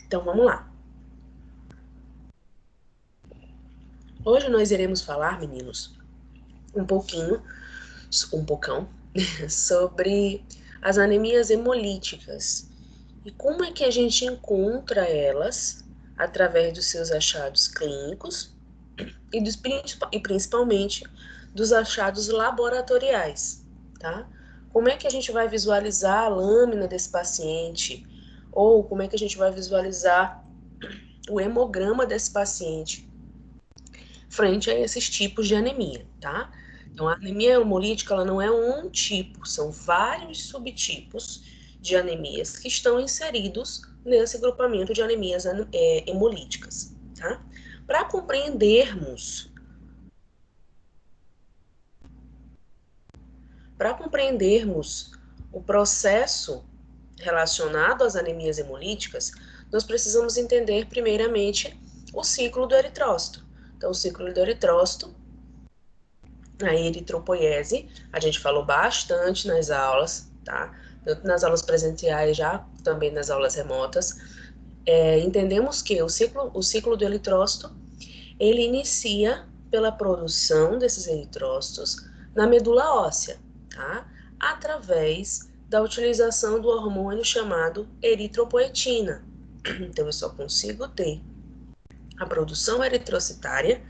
Então, vamos lá. Hoje nós iremos falar, meninos, um pocão, sobre as anemias hemolíticas e como é que a gente encontra elas através dos seus achados clínicos e principalmente dos achados laboratoriais, tá? Como é que a gente vai visualizar a lâmina desse paciente? Ou como é que a gente vai visualizar o hemograma desse paciente frente a esses tipos de anemia, tá? Então, a anemia hemolítica, ela não é um tipo, são vários subtipos de anemias que estão inseridos nesse grupamento de anemias hemolíticas, tá? Para compreendermos o processo relacionado às anemias hemolíticas, nós precisamos entender primeiramente o ciclo do eritrócito. Então, o ciclo do eritrócito, a eritropoiese, a gente falou bastante nas aulas, tá? Tanto nas aulas presenciais, já também nas aulas remotas. Entendemos que o ciclo do eritrócito, ele inicia pela produção desses eritrócitos na medula óssea, tá? Através da utilização do hormônio chamado eritropoetina. Então, eu só consigo ter a produção eritrocitária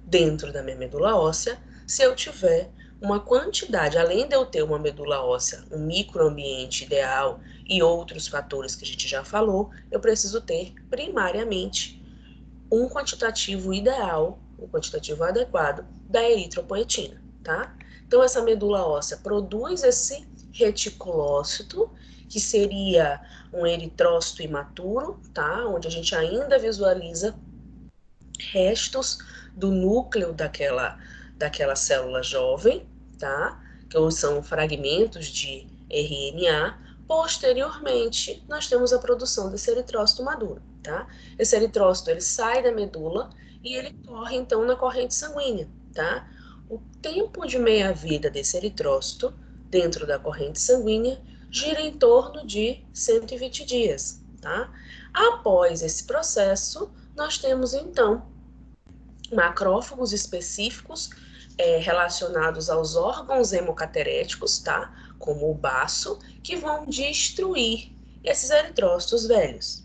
dentro da minha medula óssea se eu tiver uma quantidade, além de eu ter uma medula óssea, um microambiente ideal e outros fatores que a gente já falou, eu preciso ter primariamente um quantitativo ideal, um quantitativo adequado da eritropoetina, tá? Então, essa medula óssea produz esse reticulócito, que seria um eritrócito imaturo, tá? Onde a gente ainda visualiza restos do núcleo daquela célula jovem, tá? Que são fragmentos de RNA. Posteriormente, nós temos a produção desse eritrócito maduro, tá? Esse eritrócito, ele sai da medula e ele corre, então, na corrente sanguínea, tá? O tempo de meia-vida desse eritrócito, dentro da corrente sanguínea, gira em torno de 120 dias, tá? Após esse processo, nós temos, então, macrófagos específicos relacionados aos órgãos hemocateréticos, tá? Como o baço, que vão destruir esses eritrócitos velhos.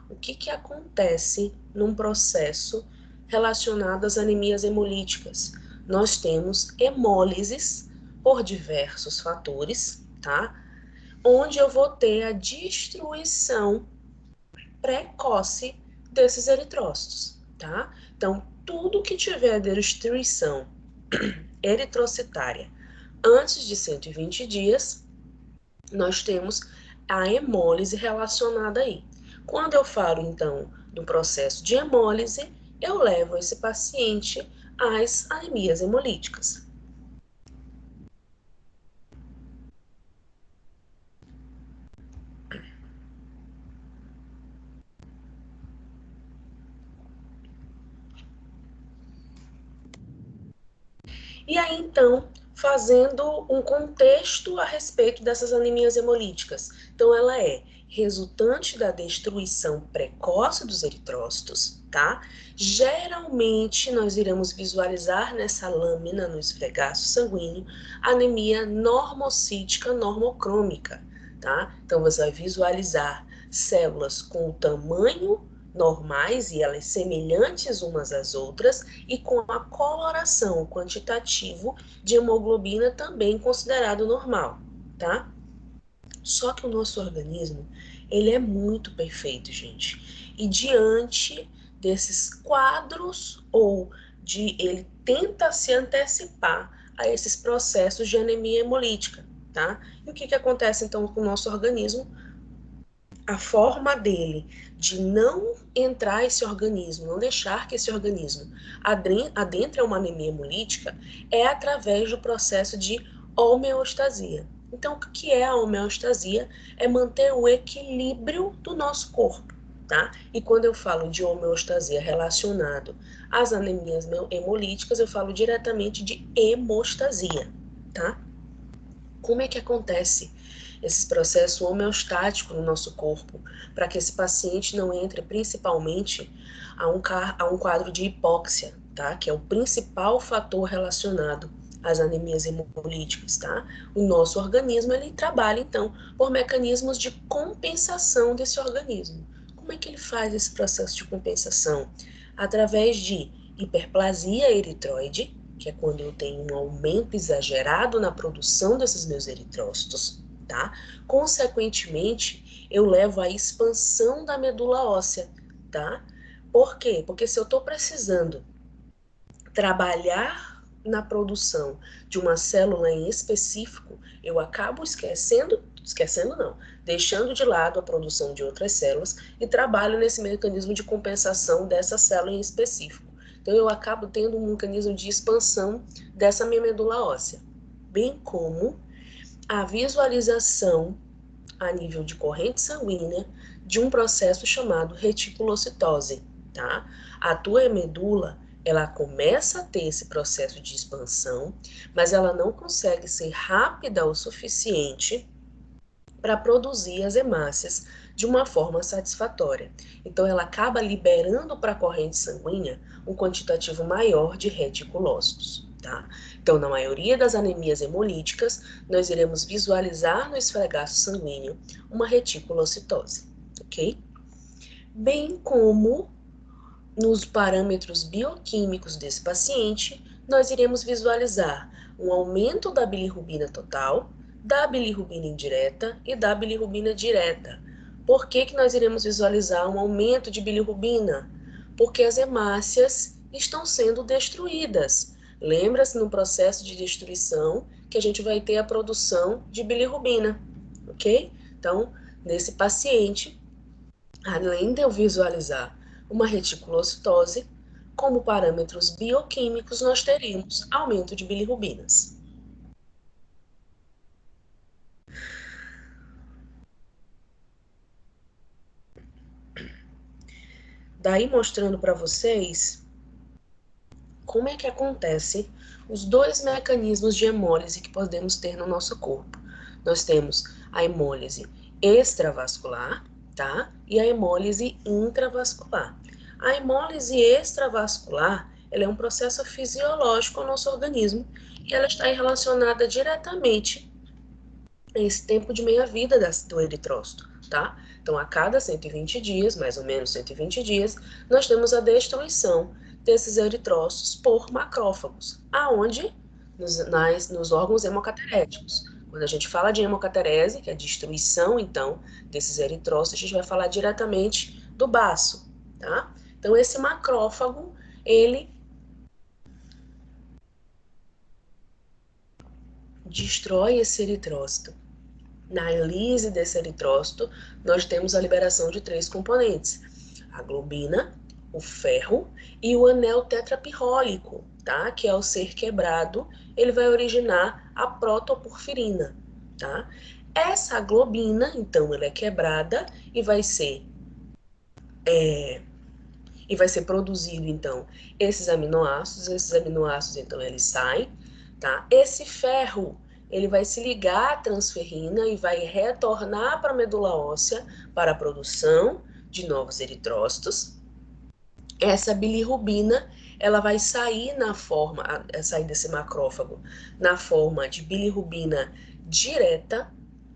O que acontece num processo relacionado às anemias hemolíticas? Nós temos hemólises por diversos fatores, tá? Onde eu vou ter a destruição precoce desses eritrócitos, tá? Então, tudo que tiver destruição eritrocitária antes de 120 dias, nós temos a hemólise relacionada aí. Quando eu falo, então, do processo de hemólise, eu levo esse paciente às anemias hemolíticas. E aí, então, fazendo um contexto a respeito dessas anemias hemolíticas. Então, ela é resultante da destruição precoce dos eritrócitos, tá? Geralmente, nós iremos visualizar nessa lâmina, no esfregaço sanguíneo, anemia normocítica normocrômica, tá? Então, você vai visualizar células com o tamanho normais e elas semelhantes umas às outras e com a coloração, o quantitativo de hemoglobina também considerado normal, tá? Só que o nosso organismo, ele é muito perfeito, gente. E diante desses quadros ele tenta se antecipar a esses processos de anemia hemolítica, tá? E o que acontece então com o nosso organismo? A forma dele de não entrar esse organismo, não deixar que esse organismo adentre uma anemia hemolítica, é através do processo de homeostasia. Então, o que é a homeostasia? É manter o equilíbrio do nosso corpo, tá? E quando eu falo de homeostasia relacionado às anemias hemolíticas, eu falo diretamente de hemostasia, tá? Como é que acontece esse processo homeostático no nosso corpo para que esse paciente não entre principalmente a um quadro de hipóxia, tá? Que é o principal fator relacionado às anemias hemolíticas, tá? O nosso organismo, ele trabalha, então, por mecanismos de compensação desse organismo. Como é que ele faz esse processo de compensação? Através de hiperplasia eritroide, que é quando eu tenho um aumento exagerado na produção desses meus eritrócitos, tá? Consequentemente, eu levo à expansão da medula óssea, tá? Por quê? Porque se eu estou precisando trabalhar na produção de uma célula em específico, eu acabo esquecendo não, deixando de lado a produção de outras células e trabalho nesse mecanismo de compensação dessa célula em específico. Então, eu acabo tendo um mecanismo de expansão dessa minha medula óssea, bem como a visualização a nível de corrente sanguínea de um processo chamado reticulocitose, tá? A tua medula, ela começa a ter esse processo de expansão, mas ela não consegue ser rápida o suficiente para produzir as hemácias de uma forma satisfatória. Então, ela acaba liberando para a corrente sanguínea um quantitativo maior de reticulócitos, tá? Então, na maioria das anemias hemolíticas, nós iremos visualizar no esfregaço sanguíneo uma reticulocitose, ok? Bem como nos parâmetros bioquímicos desse paciente, nós iremos visualizar um aumento da bilirrubina total, da bilirrubina indireta e da bilirrubina direta. Por que que nós iremos visualizar um aumento de bilirrubina? Porque as hemácias estão sendo destruídas. Lembra-se no processo de destruição que a gente vai ter a produção de bilirrubina, ok? Então, nesse paciente, além de eu visualizar uma reticulocitose, como parâmetros bioquímicos, nós teremos aumento de bilirrubinas. Daí mostrando para vocês como é que acontece os dois mecanismos de hemólise que podemos ter no nosso corpo. Nós temos a hemólise extravascular, tá? E a hemólise intravascular. A hemólise extravascular, ela é um processo fisiológico no nosso organismo e ela está relacionada diretamente a esse tempo de meia-vida do eritrócito, tá? Então, a cada 120 dias, mais ou menos 120 dias, nós temos a destruição desses eritrócitos por macrófagos. Aonde? Nos órgãos hemocateréticos. Quando a gente fala de hemocaterese, que é a destruição, então, desses eritrócitos, a gente vai falar diretamente do baço, tá? Então, esse macrófago, ele destrói esse eritrócito. Na lise desse eritrócito, nós temos a liberação de três componentes: a globina, o ferro e o anel tetrapirrólico, tá? Que ao ser quebrado, ele vai originar a protoporfirina, tá? Essa globina, então, ela é quebrada e vai ser produzido, então, esses aminoácidos, então, eles saem, tá? Esse ferro, ele vai se ligar à transferrina e vai retornar para a medula óssea para a produção de novos eritrócitos. Essa bilirrubina, ela vai sair sair desse macrófago na forma de bilirrubina direta,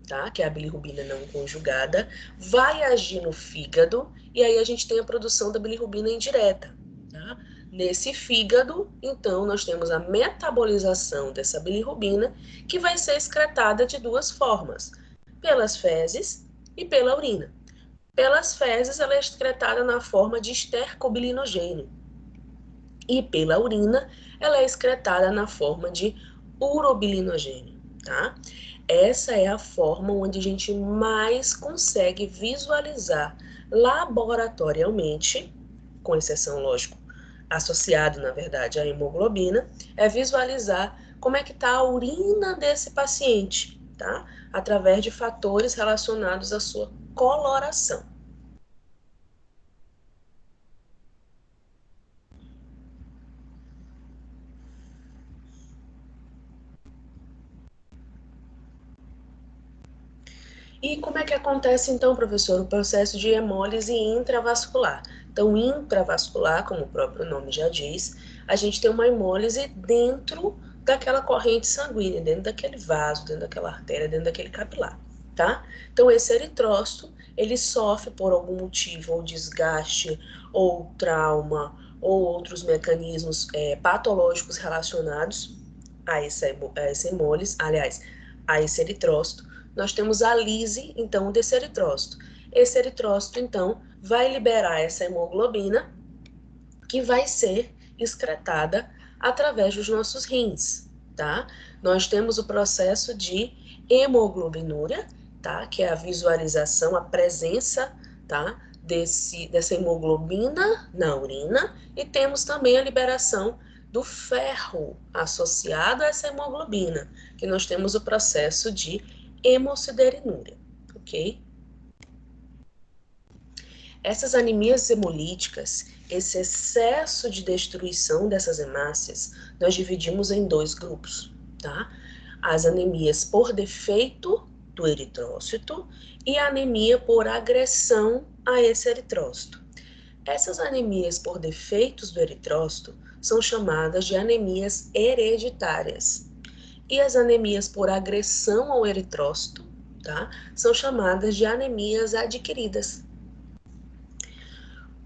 tá? Que é a bilirrubina não conjugada, vai agir no fígado e aí a gente tem a produção da bilirrubina indireta, tá? Nesse fígado, então, nós temos a metabolização dessa bilirrubina que vai ser excretada de duas formas, pelas fezes e pela urina. Pelas fezes, ela é excretada na forma de estercobilinogênio. E pela urina, ela é excretada na forma de urobilinogênio, tá? Essa é a forma onde a gente mais consegue visualizar laboratorialmente, com exceção, lógico, associado, na verdade, à hemoglobina, é visualizar como é que está a urina desse paciente, tá? Através de fatores relacionados à sua coloração. E como é que acontece, então, professor, o processo de hemólise intravascular? Então, intravascular, como o próprio nome já diz, a gente tem uma hemólise dentro daquela corrente sanguínea, dentro daquele vaso, dentro daquela artéria, dentro daquele capilar, tá? Então, esse eritrócito, ele sofre por algum motivo, ou desgaste, ou trauma, ou outros mecanismos patológicos relacionados a essa hemólise, aliás, a esse eritrócito. Nós temos a lise, então, desse eritrócito. Esse eritrócito, então, vai liberar essa hemoglobina que vai ser excretada através dos nossos rins, tá? Nós temos o processo de hemoglobinúria, tá? Que é a visualização, a presença, tá? Dessa hemoglobina na urina, e temos também a liberação do ferro associado a essa hemoglobina, que nós temos o processo de hemossiderinúria, ok? Essas anemias hemolíticas, esse excesso de destruição dessas hemácias, nós dividimos em dois grupos, tá? As anemias por defeito do eritrócito e a anemia por agressão a esse eritrócito. Essas anemias por defeitos do eritrócito são chamadas de anemias hereditárias. E as anemias por agressão ao eritrócito, tá? São chamadas de anemias adquiridas.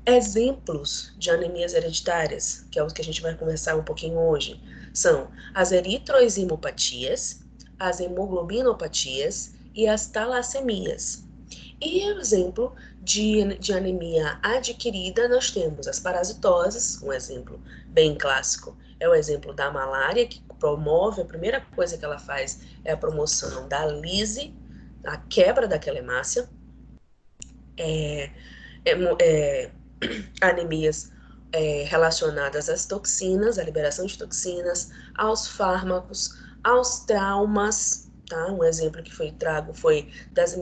Exemplos de anemias hereditárias, que é o que a gente vai conversar um pouquinho hoje, são as eritroeximopatias, as hemoglobinopatias e as talassemias. E exemplo de anemia adquirida, nós temos as parasitoses, um exemplo bem clássico é o exemplo da malária, que promove, a primeira coisa que ela faz é a promoção da lise, a quebra daquela hemácia, anemias relacionadas às toxinas, à liberação de toxinas, aos fármacos, aos traumas, tá? Um exemplo que foi trago foi das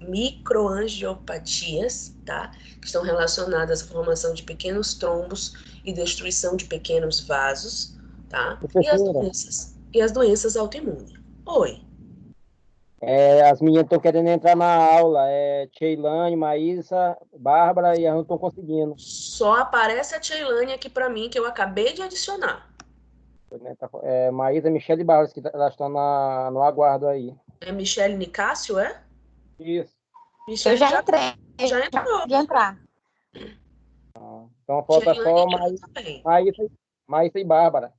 microangiopatias, tá? Que estão relacionadas à formação de pequenos trombos e destruição de pequenos vasos, tá? Professora, E as doenças autoimunes. Oi. as meninas estão querendo entrar na aula. Sheilane, Maísa, Bárbara, e elas não estão conseguindo. Só aparece a Sheilane aqui para mim, que eu acabei de adicionar. Né? Maísa, Michele e Bárbara, que elas estão no aguardo aí. É Michele Nicásio, é? Isso. Eu Michele já entrei, já entrou. de entrar. Então falta Sheilane só entrou também. Maísa e Bárbara.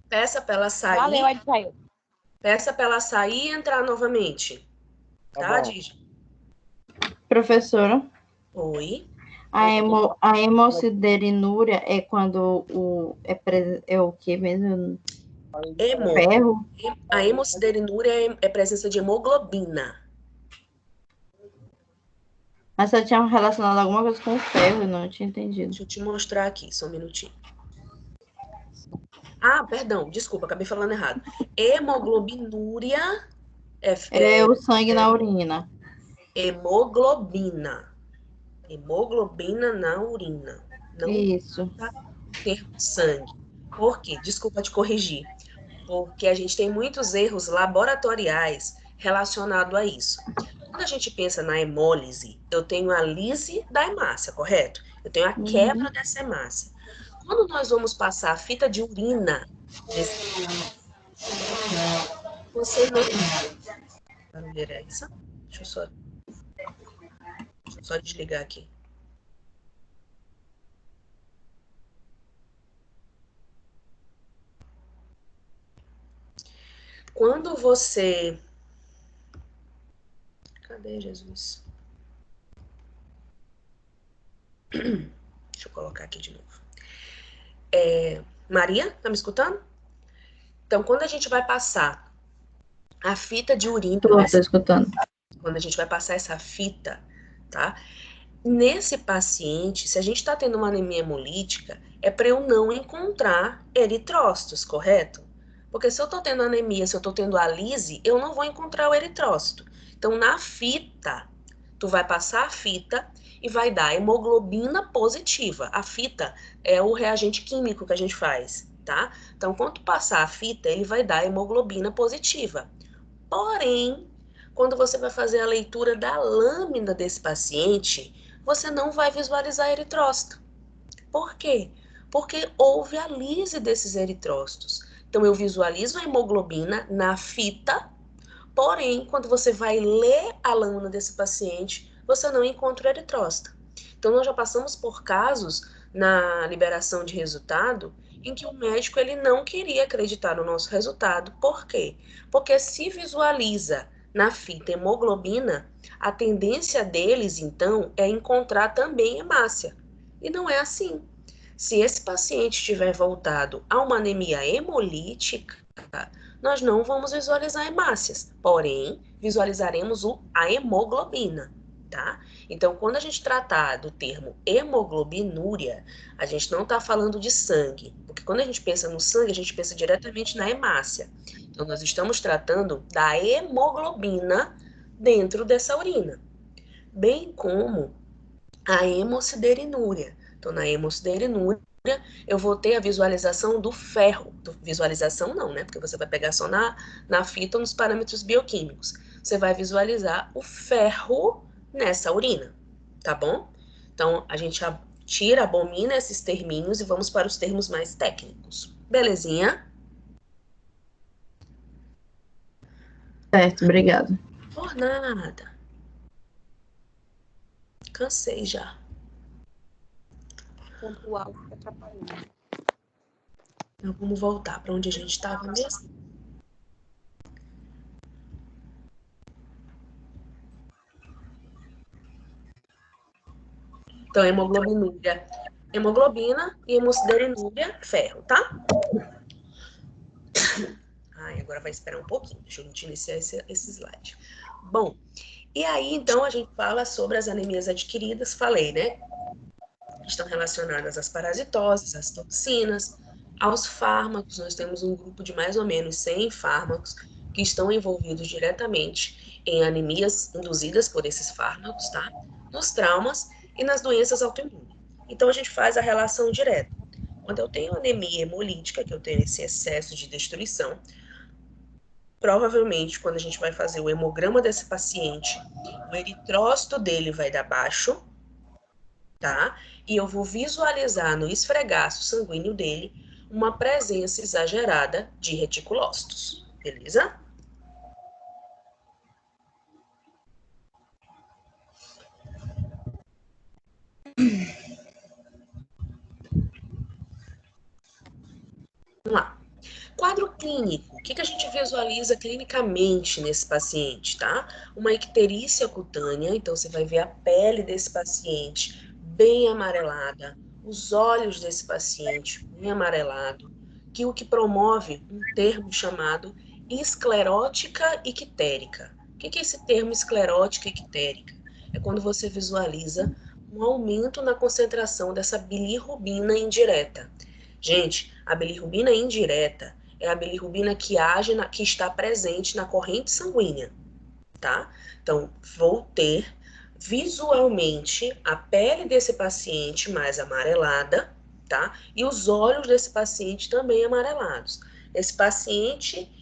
Peça para ela Valeu, sair. Adjair. Peça para ela sair e entrar novamente. Tá Tá, bom. Dija? Professora, Oi. a hemossiderinúria é quando é o que mesmo? Ferro? A hemossiderinúria é presença de hemoglobina. Mas você tinha relacionado alguma coisa com o ferro, eu não tinha entendido. Deixa eu te mostrar aqui, só um minutinho. Ah, perdão, desculpa, acabei falando errado. Hemoglobinúria É o sangue na urina. hemoglobina. Hemoglobina na urina. Não Isso. ter sangue. Por quê? Desculpa te corrigir. Porque a gente tem muitos erros laboratoriais relacionados a isso. Quando a gente pensa na hemólise, eu tenho a lise da hemácia, correto? Eu tenho a quebra dessa hemácia. Quando nós vamos passar a fita de urina, você não... Barulheira é essa? Deixa eu só desligar aqui. Quando você... Cadê Jesus? Deixa eu colocar aqui de novo. Maria, tá me escutando? Então, quando a gente vai passar a fita de urina... Tô escutando. Quando a gente vai passar essa fita, tá? Nesse paciente, se a gente está tendo uma anemia hemolítica, é para eu não encontrar eritrócitos, correto? Porque se eu estou tendo anemia, se eu estou tendo a lise, eu não vou encontrar o eritrócito. Então, na fita, tu vai passar a fita e vai dar hemoglobina positiva. A fita é o reagente químico que a gente faz, tá? Então, quando tu passar a fita, ele vai dar hemoglobina positiva. Porém, quando você vai fazer a leitura da lâmina desse paciente, você não vai visualizar eritrócito. Por quê? Porque houve a lise desses eritrócitos. Então, eu visualizo a hemoglobina na fita, porém, quando você vai ler a lâmina desse paciente, você não encontra o eritrócito. Então, nós já passamos por casos na liberação de resultado em que o médico ele não queria acreditar no nosso resultado. Por quê? Porque se visualiza na fita hemoglobina, a tendência deles, então, é encontrar também hemácia. E não é assim. Se esse paciente estiver voltado a uma anemia hemolítica, nós não vamos visualizar hemácias, porém, visualizaremos a hemoglobina, tá? Então, quando a gente tratar do termo hemoglobinúria, a gente não está falando de sangue, porque quando a gente pensa no sangue, a gente pensa diretamente na hemácia. Então, nós estamos tratando da hemoglobina dentro dessa urina, bem como a hemosiderinúria. Então, na hemosiderinúria, eu vou ter a visualização do ferro. Visualização não, né? Porque você vai pegar só na fita nos parâmetros bioquímicos. Você vai visualizar o ferro nessa urina, tá bom? Então, a gente tira, abomina esses terminhos e vamos para os termos mais técnicos. Belezinha? Certo, obrigada. Por nada. Cansei já. O áudio fica atrapalhando. Então, vamos voltar para onde a gente estava mesmo. Então, hemoglobinúria, hemoglobina e hemosiderinúria, ferro, tá? Ai, agora vai esperar um pouquinho. Deixa eu iniciar esse slide. Bom, e aí, então, a gente fala sobre as anemias adquiridas. Falei, né? Estão relacionadas às parasitoses, às toxinas, aos fármacos. Nós temos um grupo de mais ou menos 100 fármacos que estão envolvidos diretamente em anemias induzidas por esses fármacos, tá? Nos traumas e nas doenças autoimunes. Então, a gente faz a relação direta. Quando eu tenho anemia hemolítica, que eu tenho esse excesso de destruição, provavelmente, quando a gente vai fazer o hemograma desse paciente, o eritrócito dele vai dar baixo, tá? E eu vou visualizar no esfregaço sanguíneo dele uma presença exagerada de reticulócitos, beleza? Vamos lá. Quadro clínico, o que a gente visualiza clinicamente nesse paciente, tá? Uma icterícia cutânea, então você vai ver a pele desse paciente bem amarelada, os olhos desse paciente bem amarelado, que o que promove um termo chamado esclerótica ictérica. O que é esse termo esclerótica ictérica? É quando você visualiza um aumento na concentração dessa bilirrubina indireta. Gente, a bilirrubina indireta é a bilirrubina que age, que está presente na corrente sanguínea, tá? Então, vou ter visualmente a pele desse paciente mais amarelada, tá? E os olhos desse paciente também amarelados. Esse paciente,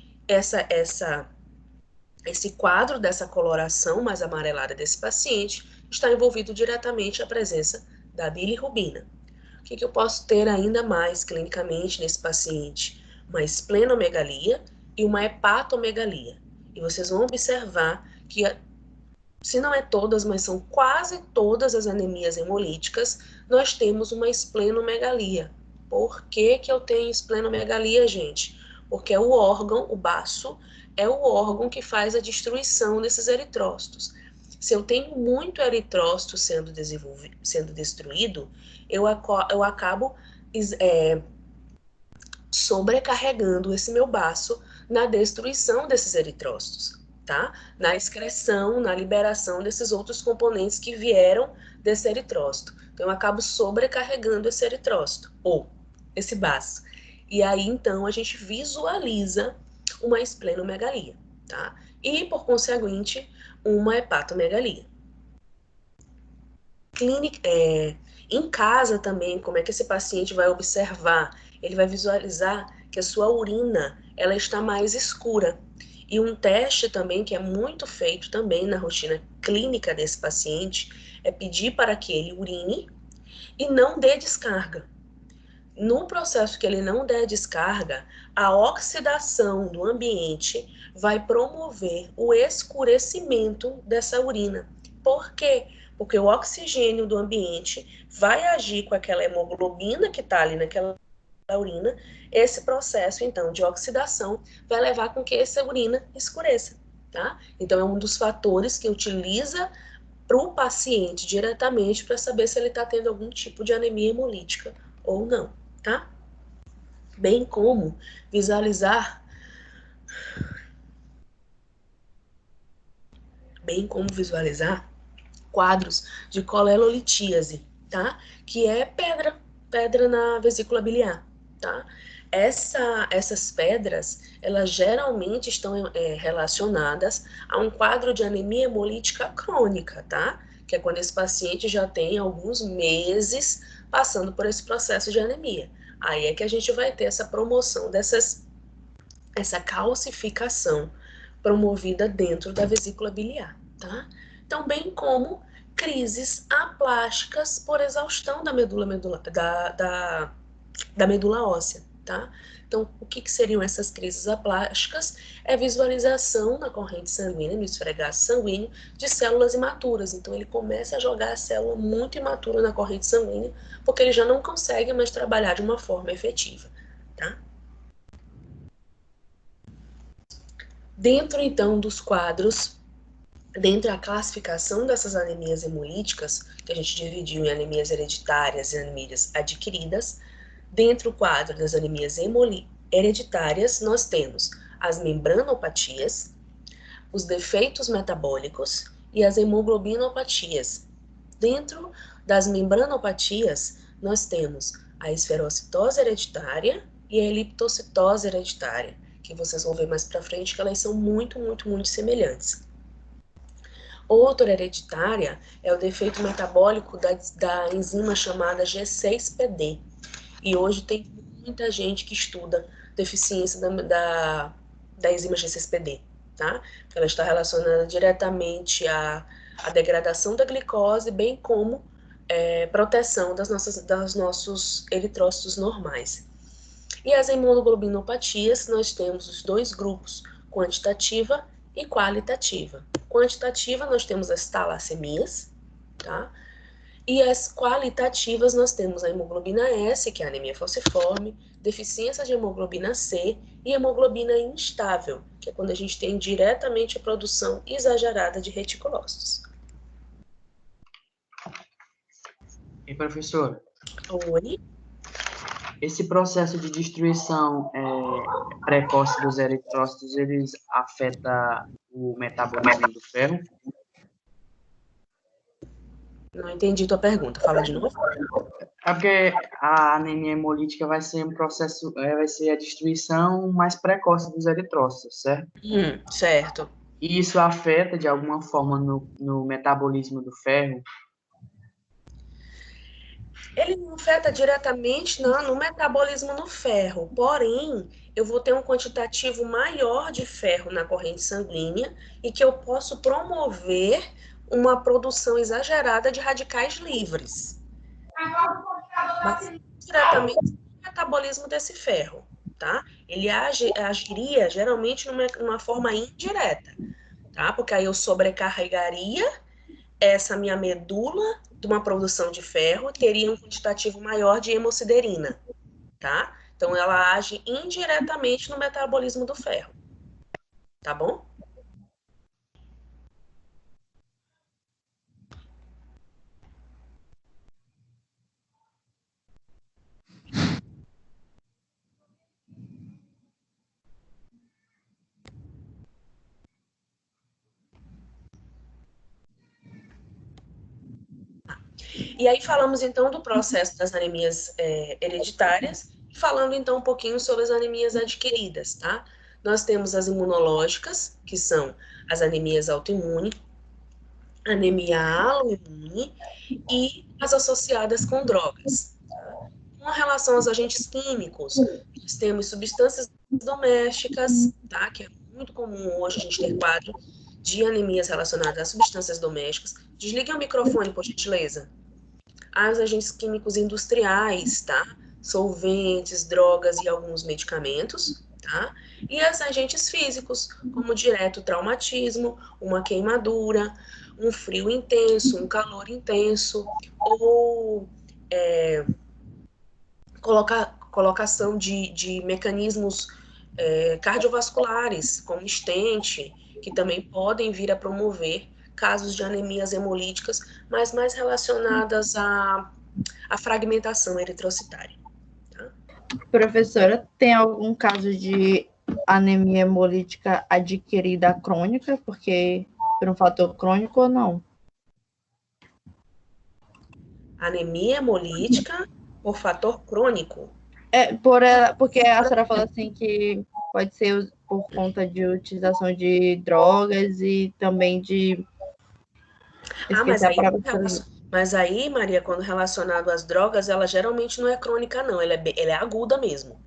esse quadro dessa coloração mais amarelada desse paciente está envolvido diretamente a presença da bilirrubina. O que eu posso ter ainda mais clinicamente nesse paciente? Uma esplenomegalia e uma hepatomegalia. E vocês vão observar que, se não é todas, mas são quase todas as anemias hemolíticas, nós temos uma esplenomegalia. Por que eu tenho esplenomegalia, gente? Porque é o órgão, o baço, é o órgão que faz a destruição desses eritrócitos. Se eu tenho muito eritrócito sendo destruído, eu acabo sobrecarregando esse meu baço na destruição desses eritrócitos, tá? Na excreção, na liberação desses outros componentes que vieram desse eritrócito. Então, eu acabo sobrecarregando esse eritrócito, ou esse baço. E aí, então, a gente visualiza uma esplenomegalia, tá? E, por conseguinte, uma hepatomegalia. Em casa também, como é que esse paciente vai observar? Ele vai visualizar que a sua urina, ela está mais escura. E um teste também que é muito feito também na rotina clínica desse paciente é pedir para que ele urine e não dê descarga. No processo que ele não der descarga, a oxidação do ambiente vai promover o escurecimento dessa urina. Por quê? Porque o oxigênio do ambiente vai agir com aquela hemoglobina que está ali naquela urina. Esse processo, então, de oxidação vai levar com que essa urina escureça, tá? Então, é um dos fatores que utiliza para o paciente diretamente para saber se ele está tendo algum tipo de anemia hemolítica ou não, tá? Bem como visualizar quadros de colelolitíase, tá? Que é pedra na vesícula biliar, tá? Essas pedras, elas geralmente estão relacionadas a um quadro de anemia hemolítica crônica, tá? Que é quando esse paciente já tem alguns meses passando por esse processo de anemia. Aí é que a gente vai ter essa promoção essa calcificação promovida dentro da vesícula biliar, tá? Então, bem como crises aplásticas por exaustão da medula óssea, tá? Então, o que seriam essas crises aplásticas? É visualização na corrente sanguínea, no esfregaço sanguíneo, de células imaturas. Então, ele começa a jogar a célula muito imatura na corrente sanguínea, porque ele já não consegue mais trabalhar de uma forma efetiva, tá? Dentro, então, dos quadros, dentro da classificação dessas anemias hemolíticas, que a gente dividiu em anemias hereditárias e anemias adquiridas, dentro do quadro das anemias hereditárias, nós temos as membranopatias, os defeitos metabólicos e as hemoglobinopatias. Dentro das membranopatias, nós temos a esferocitose hereditária e a eliptocitose hereditária, que vocês vão ver mais para frente que elas são muito semelhantes. Outra hereditária é o defeito metabólico da enzima chamada G6PD. E hoje tem muita gente que estuda deficiência da enzima G6PD, tá? Ela está relacionada diretamente à degradação da glicose, bem como proteção dos nossos eritrócitos normais. E as imunoglobinopatias, nós temos os dois grupos, quantitativa e qualitativa. Quantitativa, nós temos as talassemias, tá? E as qualitativas, nós temos a hemoglobina S, que é a anemia falciforme, deficiência de hemoglobina C e hemoglobina instável, que é quando a gente tem diretamente a produção exagerada de reticulócitos. E professor? Oi? Esse processo de destruição precoce dos eritrócitos, eles afeta o metabolismo do ferro? Não entendi tua pergunta, fala de novo. É porque a anemia hemolítica vai ser um processo, vai ser a destruição mais precoce dos eritrócitos, certo? Certo. E isso afeta de alguma forma no metabolismo do ferro? Ele não afeta diretamente no metabolismo no ferro, porém, eu vou ter um quantitativo maior de ferro na corrente sanguínea e que eu posso promover uma produção exagerada de radicais livres. Mas diretamente no metabolismo desse ferro, tá? Ele agiria geralmente numa forma indireta, tá? Porque aí eu sobrecarregaria essa minha medula de uma produção de ferro, teria um quantitativo maior de hemociderina, tá? Então, ela age indiretamente no metabolismo do ferro, tá bom? E aí falamos então do processo das anemias hereditárias, falando então um pouquinho sobre as anemias adquiridas, tá? Nós temos as imunológicas, que são as anemias autoimunes, anemia aloimune e as associadas com drogas. Tá? Com relação aos agentes químicos, nós temos substâncias domésticas, tá? Que é muito comum hoje a gente ter quadro de anemias relacionadas a substâncias domésticas. Desliguem o microfone, por gentileza. Os agentes químicos industriais, tá? Solventes, drogas e alguns medicamentos, tá? E os agentes físicos, como direto traumatismo, uma queimadura, um frio intenso, um calor intenso, ou colocação de mecanismos cardiovasculares, como stent, que também podem vir a promover casos de anemias hemolíticas, mas mais relacionadas à fragmentação eritrocitária. Tá? Professora, tem algum caso de anemia hemolítica adquirida crônica, porque por um fator crônico ou não? Anemia hemolítica por fator crônico. Porque a senhora falou assim que pode ser por conta de utilização de drogas e também de... Mas aí, Maria, quando relacionado às drogas, ela geralmente não é crônica, não. Ela é aguda mesmo.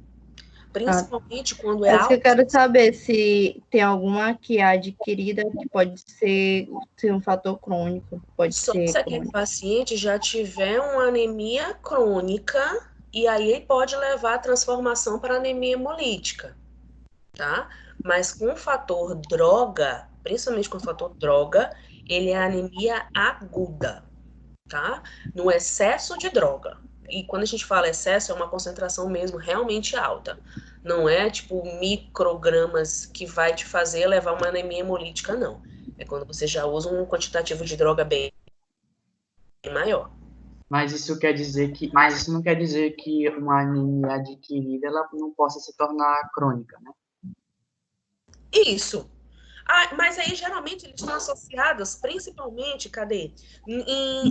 Principalmente quando é alta. Eu quero saber se tem alguma que é adquirida que pode ser um fator crônico. Só se aquele paciente já tiver uma anemia crônica, e aí pode levar à transformação para anemia hemolítica, tá? Mas com o fator droga, principalmente com o fator droga, ele é anemia aguda, tá? No excesso de droga. E quando a gente fala excesso, é uma concentração mesmo realmente alta. Não é tipo microgramas que vai te fazer levar uma anemia hemolítica, não. É quando você já usa um quantitativo de droga bem maior. Mas isso não quer dizer que uma anemia adquirida ela não possa se tornar crônica, né? Isso. Mas aí, geralmente, eles estão associados, principalmente, cadê?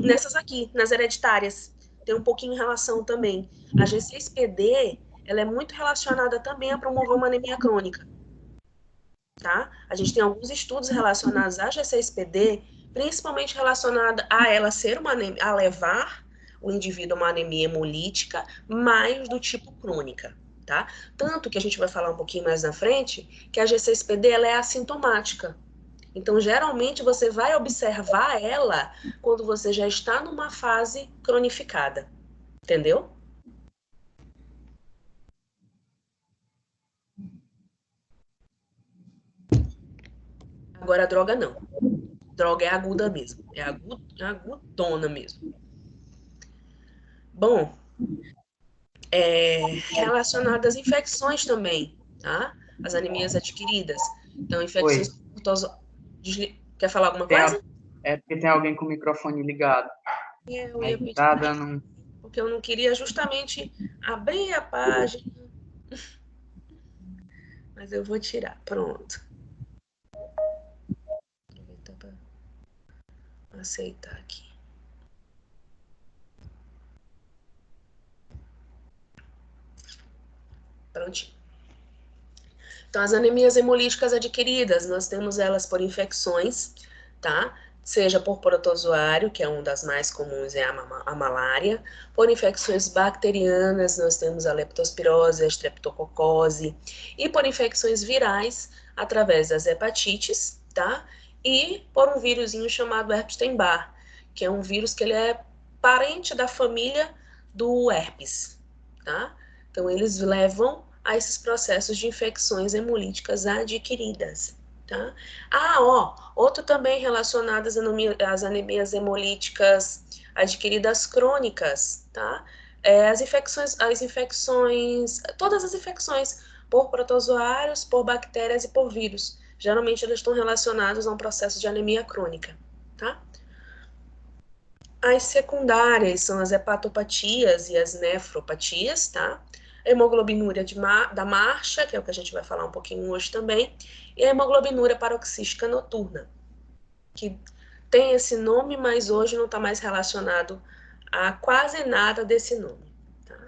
Nessas aqui, nas hereditárias. Tem um pouquinho em relação também. A G6PD, ela é muito relacionada também a promover uma anemia crônica. Tá? A gente tem alguns estudos relacionados à G6PD, principalmente relacionada a ela ser a levar o indivíduo a uma anemia hemolítica, mais do tipo crônica. Tá? Tanto que a gente vai falar um pouquinho mais na frente, que a G6PD ela é assintomática. Então, geralmente, você vai observar ela quando você já está numa fase cronificada. Entendeu? Agora, a droga não. Droga é aguda mesmo. É agudona mesmo. Bom, relacionado às infecções também, tá? As anemias adquiridas. Então, infecções Quer falar alguma coisa? É porque tem alguém com o microfone ligado. Eu ia pedir. Tá dando... Porque eu não queria justamente abrir a página. Mas eu vou tirar. Pronto. Aproveitar para aceitar aqui. Prontinho. Então, as anemias hemolíticas adquiridas, nós temos elas por infecções, tá? Seja por protozoário, que é uma das mais comuns, é a malária. Por infecções bacterianas, nós temos a leptospirose, a streptococose. E por infecções virais, através das hepatites, tá? E por um vírusinho chamado Epstein-Barr, que é um vírus que ele é parente da família do herpes, tá? Então, eles levam a esses processos de infecções hemolíticas adquiridas, tá? Outro também relacionado às anemias hemolíticas adquiridas crônicas, tá? Todas as infecções por protozoários, por bactérias e por vírus. Geralmente, elas estão relacionadas a um processo de anemia crônica, tá? As secundárias são as hepatopatias e as nefropatias, tá? A hemoglobinúria da marcha, que é o que a gente vai falar um pouquinho hoje também, e a hemoglobinúria paroxística noturna, que tem esse nome, mas hoje não está mais relacionado a quase nada desse nome. Tá?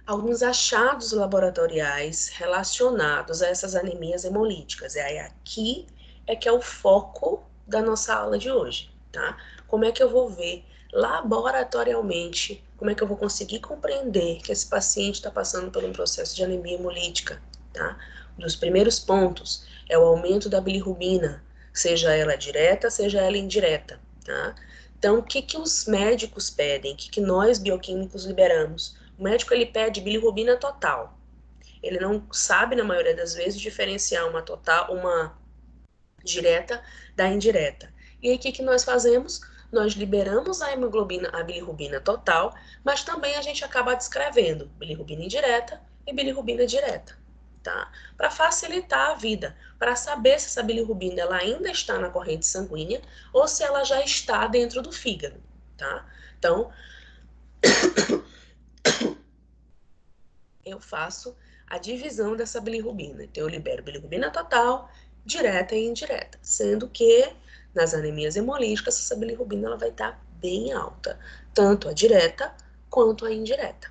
Alguns achados laboratoriais relacionados a essas anemias hemolíticas. E aí aqui é que é o foco da nossa aula de hoje, tá? Como é que eu vou ver laboratorialmente, como é que eu vou conseguir compreender que esse paciente está passando por um processo de anemia hemolítica, tá? dos primeiros pontos é o aumento da bilirrubina, seja ela direta, seja ela indireta, tá? Então, o que os médicos pedem? O que nós, bioquímicos, liberamos? O médico, ele pede bilirrubina total. Ele não sabe, na maioria das vezes, diferenciar uma total, uma direta da indireta. E aí, o que nós fazemos? Nós liberamos a hemoglobina, a bilirrubina total, mas também a gente acaba descrevendo bilirrubina indireta e bilirrubina direta, tá? Para facilitar a vida, para saber se essa bilirrubina ela ainda está na corrente sanguínea ou se ela já está dentro do fígado, tá? Então, eu faço a divisão dessa bilirrubina. Então, eu libero bilirrubina total, direta e indireta, sendo que nas anemias hemolíticas essa bilirrubina ela vai estar bem alta, tanto a direta quanto a indireta.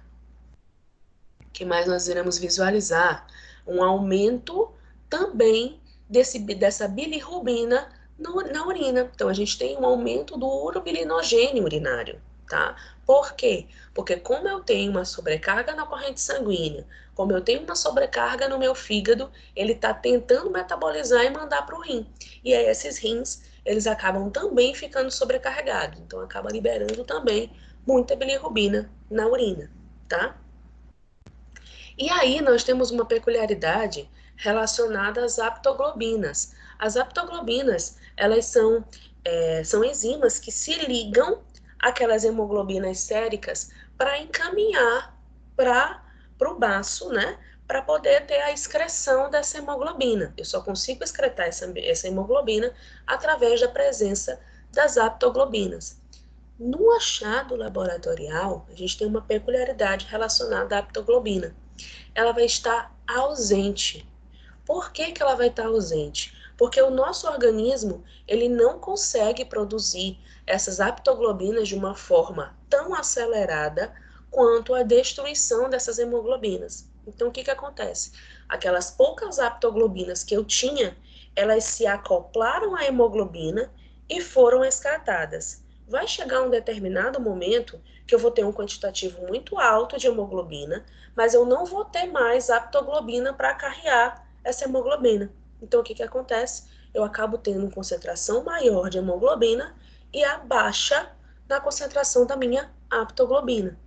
O que mais nós iremos visualizar? Um aumento também dessa bilirrubina na urina. Então, a gente tem um aumento do urobilinogênio urinário, tá? Por quê? Porque como eu tenho uma sobrecarga na corrente sanguínea, como eu tenho uma sobrecarga no meu fígado, ele está tentando metabolizar e mandar para o rim. E aí esses rins, eles acabam também ficando sobrecarregados. Então, acaba liberando também muita bilirrubina na urina, tá? E aí nós temos uma peculiaridade relacionada às aptoglobinas. As aptoglobinas, elas são enzimas que se ligam àquelas hemoglobinas séricas para encaminhar para o baço, né? Para poder ter a excreção dessa hemoglobina. Eu só consigo excretar essa hemoglobina através da presença das aptoglobinas. No achado laboratorial, a gente tem uma peculiaridade relacionada à aptoglobina. Ela vai estar ausente. Por que ela vai estar ausente? Porque o nosso organismo, ele não consegue produzir essas aptoglobinas de uma forma tão acelerada quanto a destruição dessas hemoglobinas. Então, o que acontece? Aquelas poucas aptoglobinas que eu tinha, elas se acoplaram à hemoglobina e foram excretadas. Vai chegar um determinado momento que eu vou ter um quantitativo muito alto de hemoglobina, mas eu não vou ter mais aptoglobina para carrear essa hemoglobina. Então, o que acontece? Eu acabo tendo uma concentração maior de hemoglobina e a baixa na concentração da minha aptoglobina,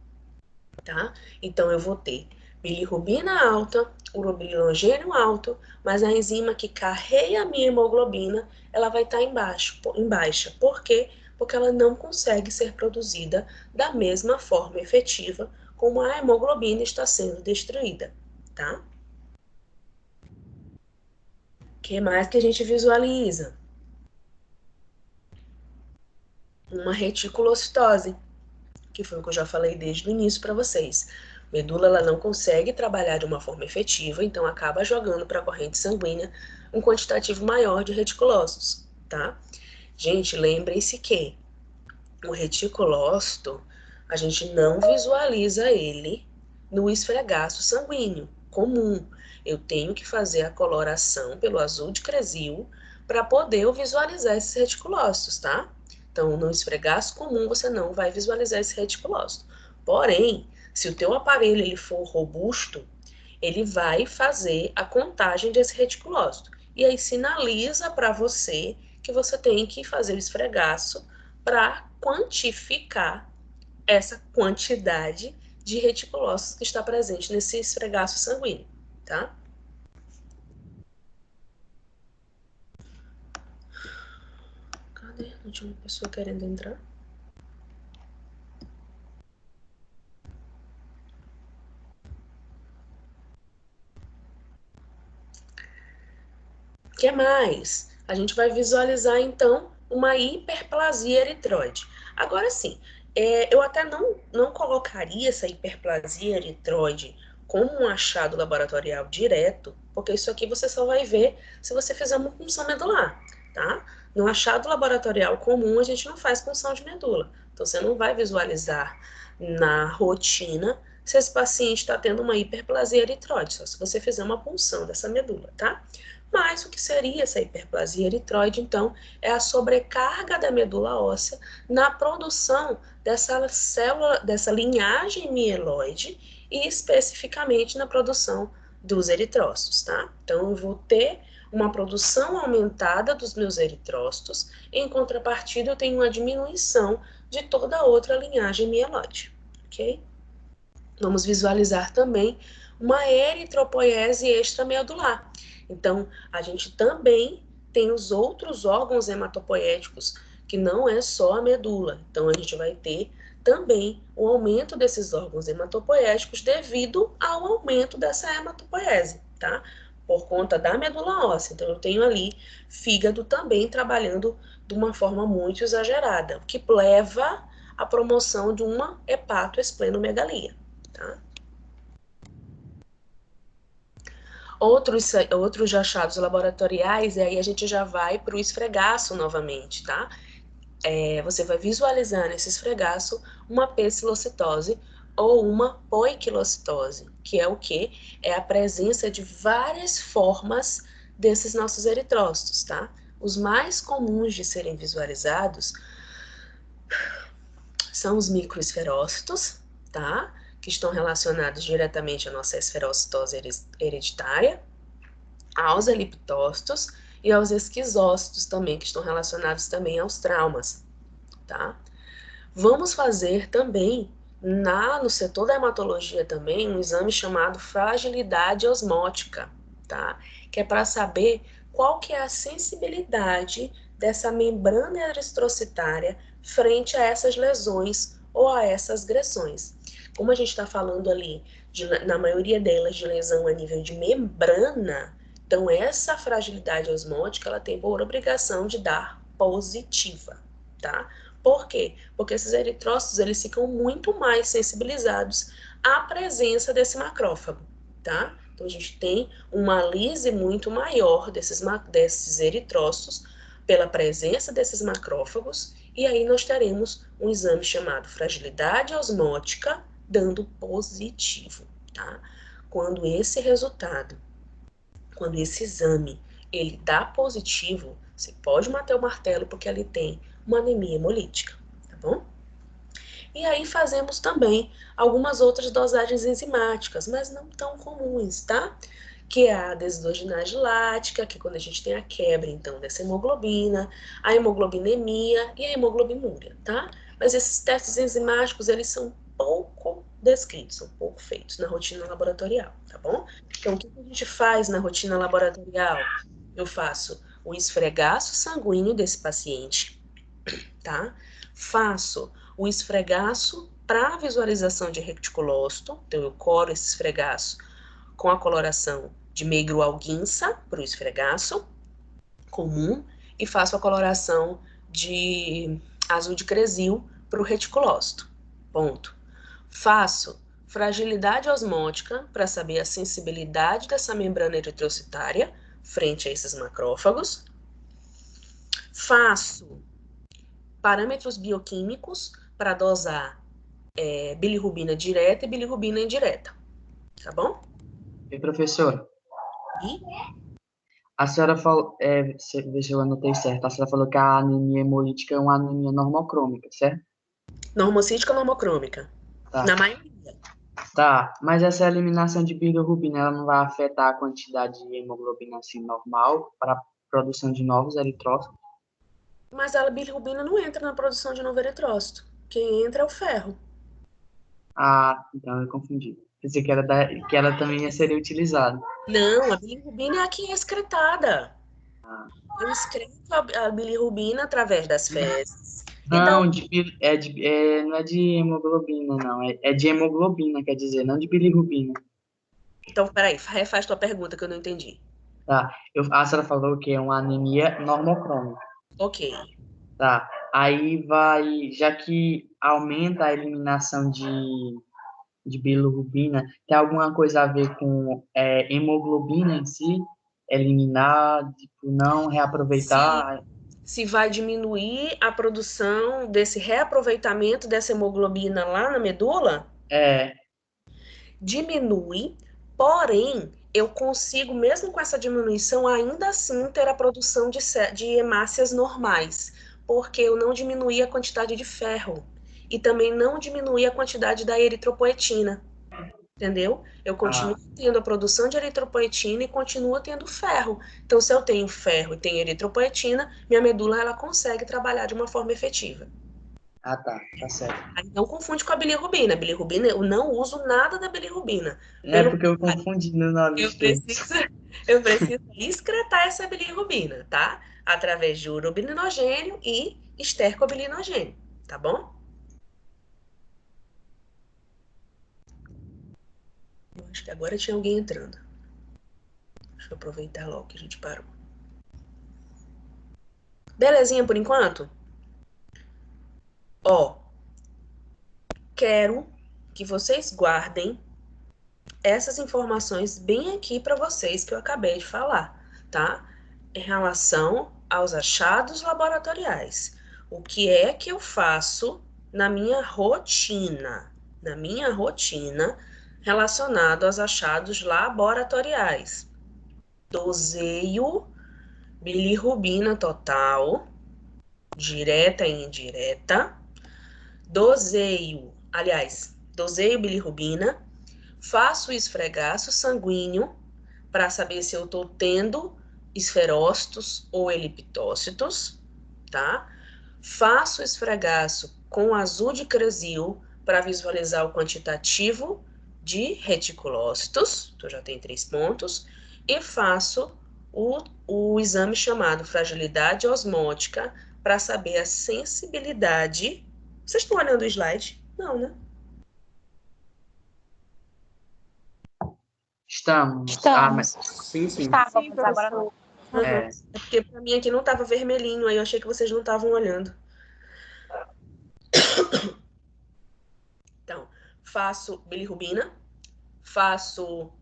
tá? Então, eu vou ter bilirrubina alta, urobilinogênio alto, mas a enzima que carrega a minha hemoglobina, ela vai estar em baixa. Por quê? Porque ela não consegue ser produzida da mesma forma efetiva como a hemoglobina está sendo destruída, tá? O que mais que a gente visualiza? Uma reticulocitose, que foi o que eu já falei desde o início para vocês. A medula ela não consegue trabalhar de uma forma efetiva, então acaba jogando para a corrente sanguínea um quantitativo maior de reticulócitos, tá? Gente, lembrem-se que o reticulócito, a gente não visualiza ele no esfregaço sanguíneo comum. Eu tenho que fazer a coloração pelo azul de Cressil para poder eu visualizar esses reticulócitos, tá? Então, no esfregaço comum, você não vai visualizar esse reticulócito. Porém, se o teu aparelho ele for robusto, ele vai fazer a contagem desse reticulócito. E aí sinaliza para você que você tem que fazer o esfregaço para quantificar essa quantidade de reticulócitos que está presente nesse esfregaço sanguíneo, tá? Cadê? Não tinha uma pessoa querendo entrar? O que mais? A gente vai visualizar, então, uma hiperplasia eritroide. Agora sim, eu até não colocaria essa hiperplasia eritroide como um achado laboratorial direto, porque isso aqui você só vai ver se você fizer uma punção medular, tá? No achado laboratorial comum, a gente não faz punção de medula. Então, você não vai visualizar na rotina se esse paciente está tendo uma hiperplasia eritroide, só se você fizer uma punção dessa medula, tá? Mas o que seria essa hiperplasia eritroide, então, é a sobrecarga da medula óssea na produção dessa célula, dessa linhagem mieloide e especificamente na produção dos eritrócitos, tá? Então, eu vou ter uma produção aumentada dos meus eritrócitos, em contrapartida, eu tenho uma diminuição de toda a outra linhagem mieloide, ok? Vamos visualizar também uma eritropoiese extramedular. Então, a gente também tem os outros órgãos hematopoéticos, que não é só a medula. Então, a gente vai ter também o aumento desses órgãos hematopoéticos devido ao aumento dessa hematopoiese, tá? Por conta da medula óssea. Então, eu tenho ali fígado também trabalhando de uma forma muito exagerada, o que leva à promoção de uma hepatoesplenomegalia, tá? Outros achados laboratoriais, e aí a gente já vai para o esfregaço novamente, tá? Você vai visualizar nesse esfregaço uma pecilocitose ou uma poiquilocitose, que é o quê? É a presença de várias formas desses nossos eritrócitos, tá? Os mais comuns de serem visualizados são os microesferócitos, tá? Que estão relacionados diretamente à nossa esferocitose hereditária, aos eliptócitos e aos esquizócitos também, que estão relacionados também aos traumas, tá? Vamos fazer também, no setor da hematologia também, um exame chamado fragilidade osmótica, tá? Que é para saber qual que é a sensibilidade dessa membrana eritrocitária frente a essas lesões ou a essas agressões. Como a gente está falando ali, na maioria delas, de lesão a nível de membrana, então essa fragilidade osmótica, ela tem por obrigação de dar positiva, tá? Por quê? Porque esses eritrócitos, eles ficam muito mais sensibilizados à presença desse macrófago, tá? Então, a gente tem uma lise muito maior desses eritrócitos pela presença desses macrófagos, e aí nós teremos um exame chamado fragilidade osmótica dando positivo, tá? Quando esse exame, ele dá positivo, você pode bater o martelo porque ali tem uma anemia hemolítica, tá bom? E aí fazemos também algumas outras dosagens enzimáticas, mas não tão comuns, tá? Que é a desidogenase lática, que é quando a gente tem a quebra, então, dessa hemoglobina, a hemoglobinemia e a hemoglobinúria, tá? Mas esses testes enzimáticos, eles são pouco descritos, são pouco feitos na rotina laboratorial, tá bom? Então, o que a gente faz na rotina laboratorial? Eu faço o esfregaço sanguíneo desse paciente, tá? Faço o esfregaço para visualização de reticulócito, então eu colo esse esfregaço com a coloração de meigro-alguinça para o esfregaço comum e faço a coloração de azul de cresil para o reticulócito. Ponto. Faço fragilidade osmótica para saber a sensibilidade dessa membrana eritrocitária frente a esses macrófagos. Faço parâmetros bioquímicos para dosar bilirrubina direta e bilirrubina indireta, tá bom? E professor, E a senhora falou, ver se eu anotei certo, a senhora falou que a anemia hemolítica é uma anemia normocrômica, certo? normocítica ou normocrômica? Tá. Na maioria. Tá, mas essa eliminação de bilirrubina, ela não vai afetar a quantidade de hemoglobina assim normal para a produção de novos eritrócitos? Mas a bilirrubina não entra na produção de novo eritrócito. Quem entra é o ferro. Ah, então eu confundi. Pensei que que ela também seria utilizada. Não, a bilirrubina é a que é excretada. Eu excreto a bilirrubina através das fezes. Então, Não, não é de hemoglobina, não. É de hemoglobina, quer dizer, não de bilirrubina. peraí, refaz tua pergunta que eu não entendi. Tá, a senhora falou que é uma anemia normocrômica. Ok. Tá, aí vai, já que aumenta a eliminação de bilirrubina, tem alguma coisa a ver com hemoglobina em si? Eliminar, tipo, não reaproveitar? Se vai diminuir a produção desse reaproveitamento dessa hemoglobina lá na medula, É, diminui, porém, eu consigo, mesmo com essa diminuição, ainda assim ter a produção de hemácias normais, porque eu não diminuí a quantidade de ferro e também não diminuí a quantidade da eritropoetina. entendeu? Eu continuo tendo a produção de eritropoetina e continuo tendo ferro. Então, se eu tenho ferro e tenho eritropoetina, minha medula ela consegue trabalhar de uma forma efetiva. Tá certo. Aí não confunde com a bilirrubina. A bilirrubina, eu não uso nada da bilirrubina. É porque eu confundi no nome Eu dos termos. preciso excretar essa bilirrubina, tá? Através de urobilinogênio e estercobilinogênio, tá bom? Eu acho que agora tinha alguém entrando. Deixa eu aproveitar logo que a gente parou. Belezinha por enquanto? Ó, quero que vocês guardem essas informações bem aqui para vocês que eu acabei de falar, tá? Em relação aos achados laboratoriais. O que é que eu faço na minha rotina? Relacionado aos achados laboratoriais. Doseio bilirrubina total, direta e indireta. Doseio bilirrubina. Faço esfregaço sanguíneo para saber se eu estou tendo esferócitos ou eliptócitos, tá? Faço esfregaço com azul de Crasil para visualizar o quantitativo de reticulócitos, então já tem 3 pontos, e faço o exame chamado fragilidade osmótica para saber a sensibilidade. Vocês estão olhando o slide? Não, né? Estamos. Estamos. Sim. Estávamos, agora não. É. É porque para mim aqui não estava vermelhinho, aí eu achei que vocês não estavam olhando. Então, faço bilirrubina, faço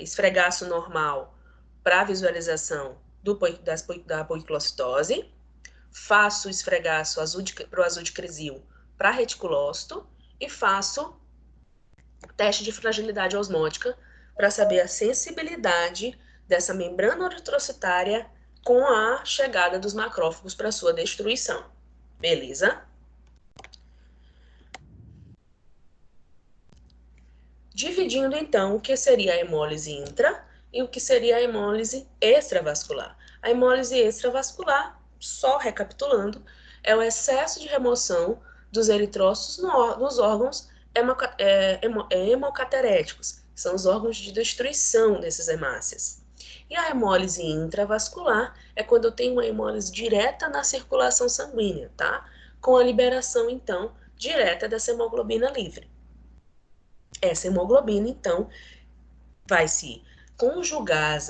esfregaço normal para visualização da poiquilocitose, faço esfregaço pro azul de Crasil para reticulócito e faço teste de fragilidade osmótica para saber a sensibilidade dessa membrana eritrocitária com a chegada dos macrófagos para sua destruição. Beleza? Dividindo, então, o que seria a hemólise intra e o que seria a hemólise extravascular. A hemólise extravascular, só recapitulando, é o excesso de remoção dos eritrócitos nos órgãos hemocateréticos, que são os órgãos de destruição desses hemácias. E a hemólise intravascular é quando eu tenho uma hemólise direta na circulação sanguínea, tá? Com a liberação, então, direta dessa hemoglobina livre. Essa hemoglobina, então, vai se conjugar às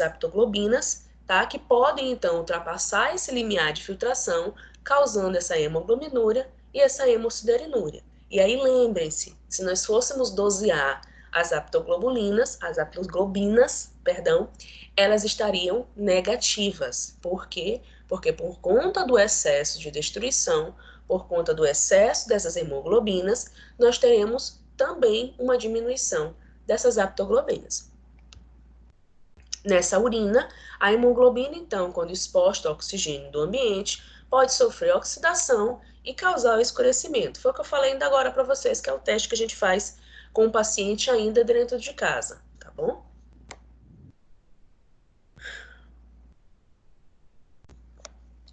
aptoglobinas, tá? Que podem, então, ultrapassar esse limiar de filtração, causando essa hemoglobinúria e essa hemosiderinúria. E aí, lembrem-se, se nós fôssemos dosear as aptoglobinas, elas estariam negativas. Por quê? Porque por conta do excesso de destruição, por conta do excesso dessas hemoglobinas, nós teremos também uma diminuição dessas aptoglobinas. Nessa urina, a hemoglobina, então, quando exposta ao oxigênio do ambiente, pode sofrer oxidação e causar o escurecimento. Foi o que eu falei ainda agora para vocês, que é o teste que a gente faz com o paciente ainda dentro de casa, tá bom?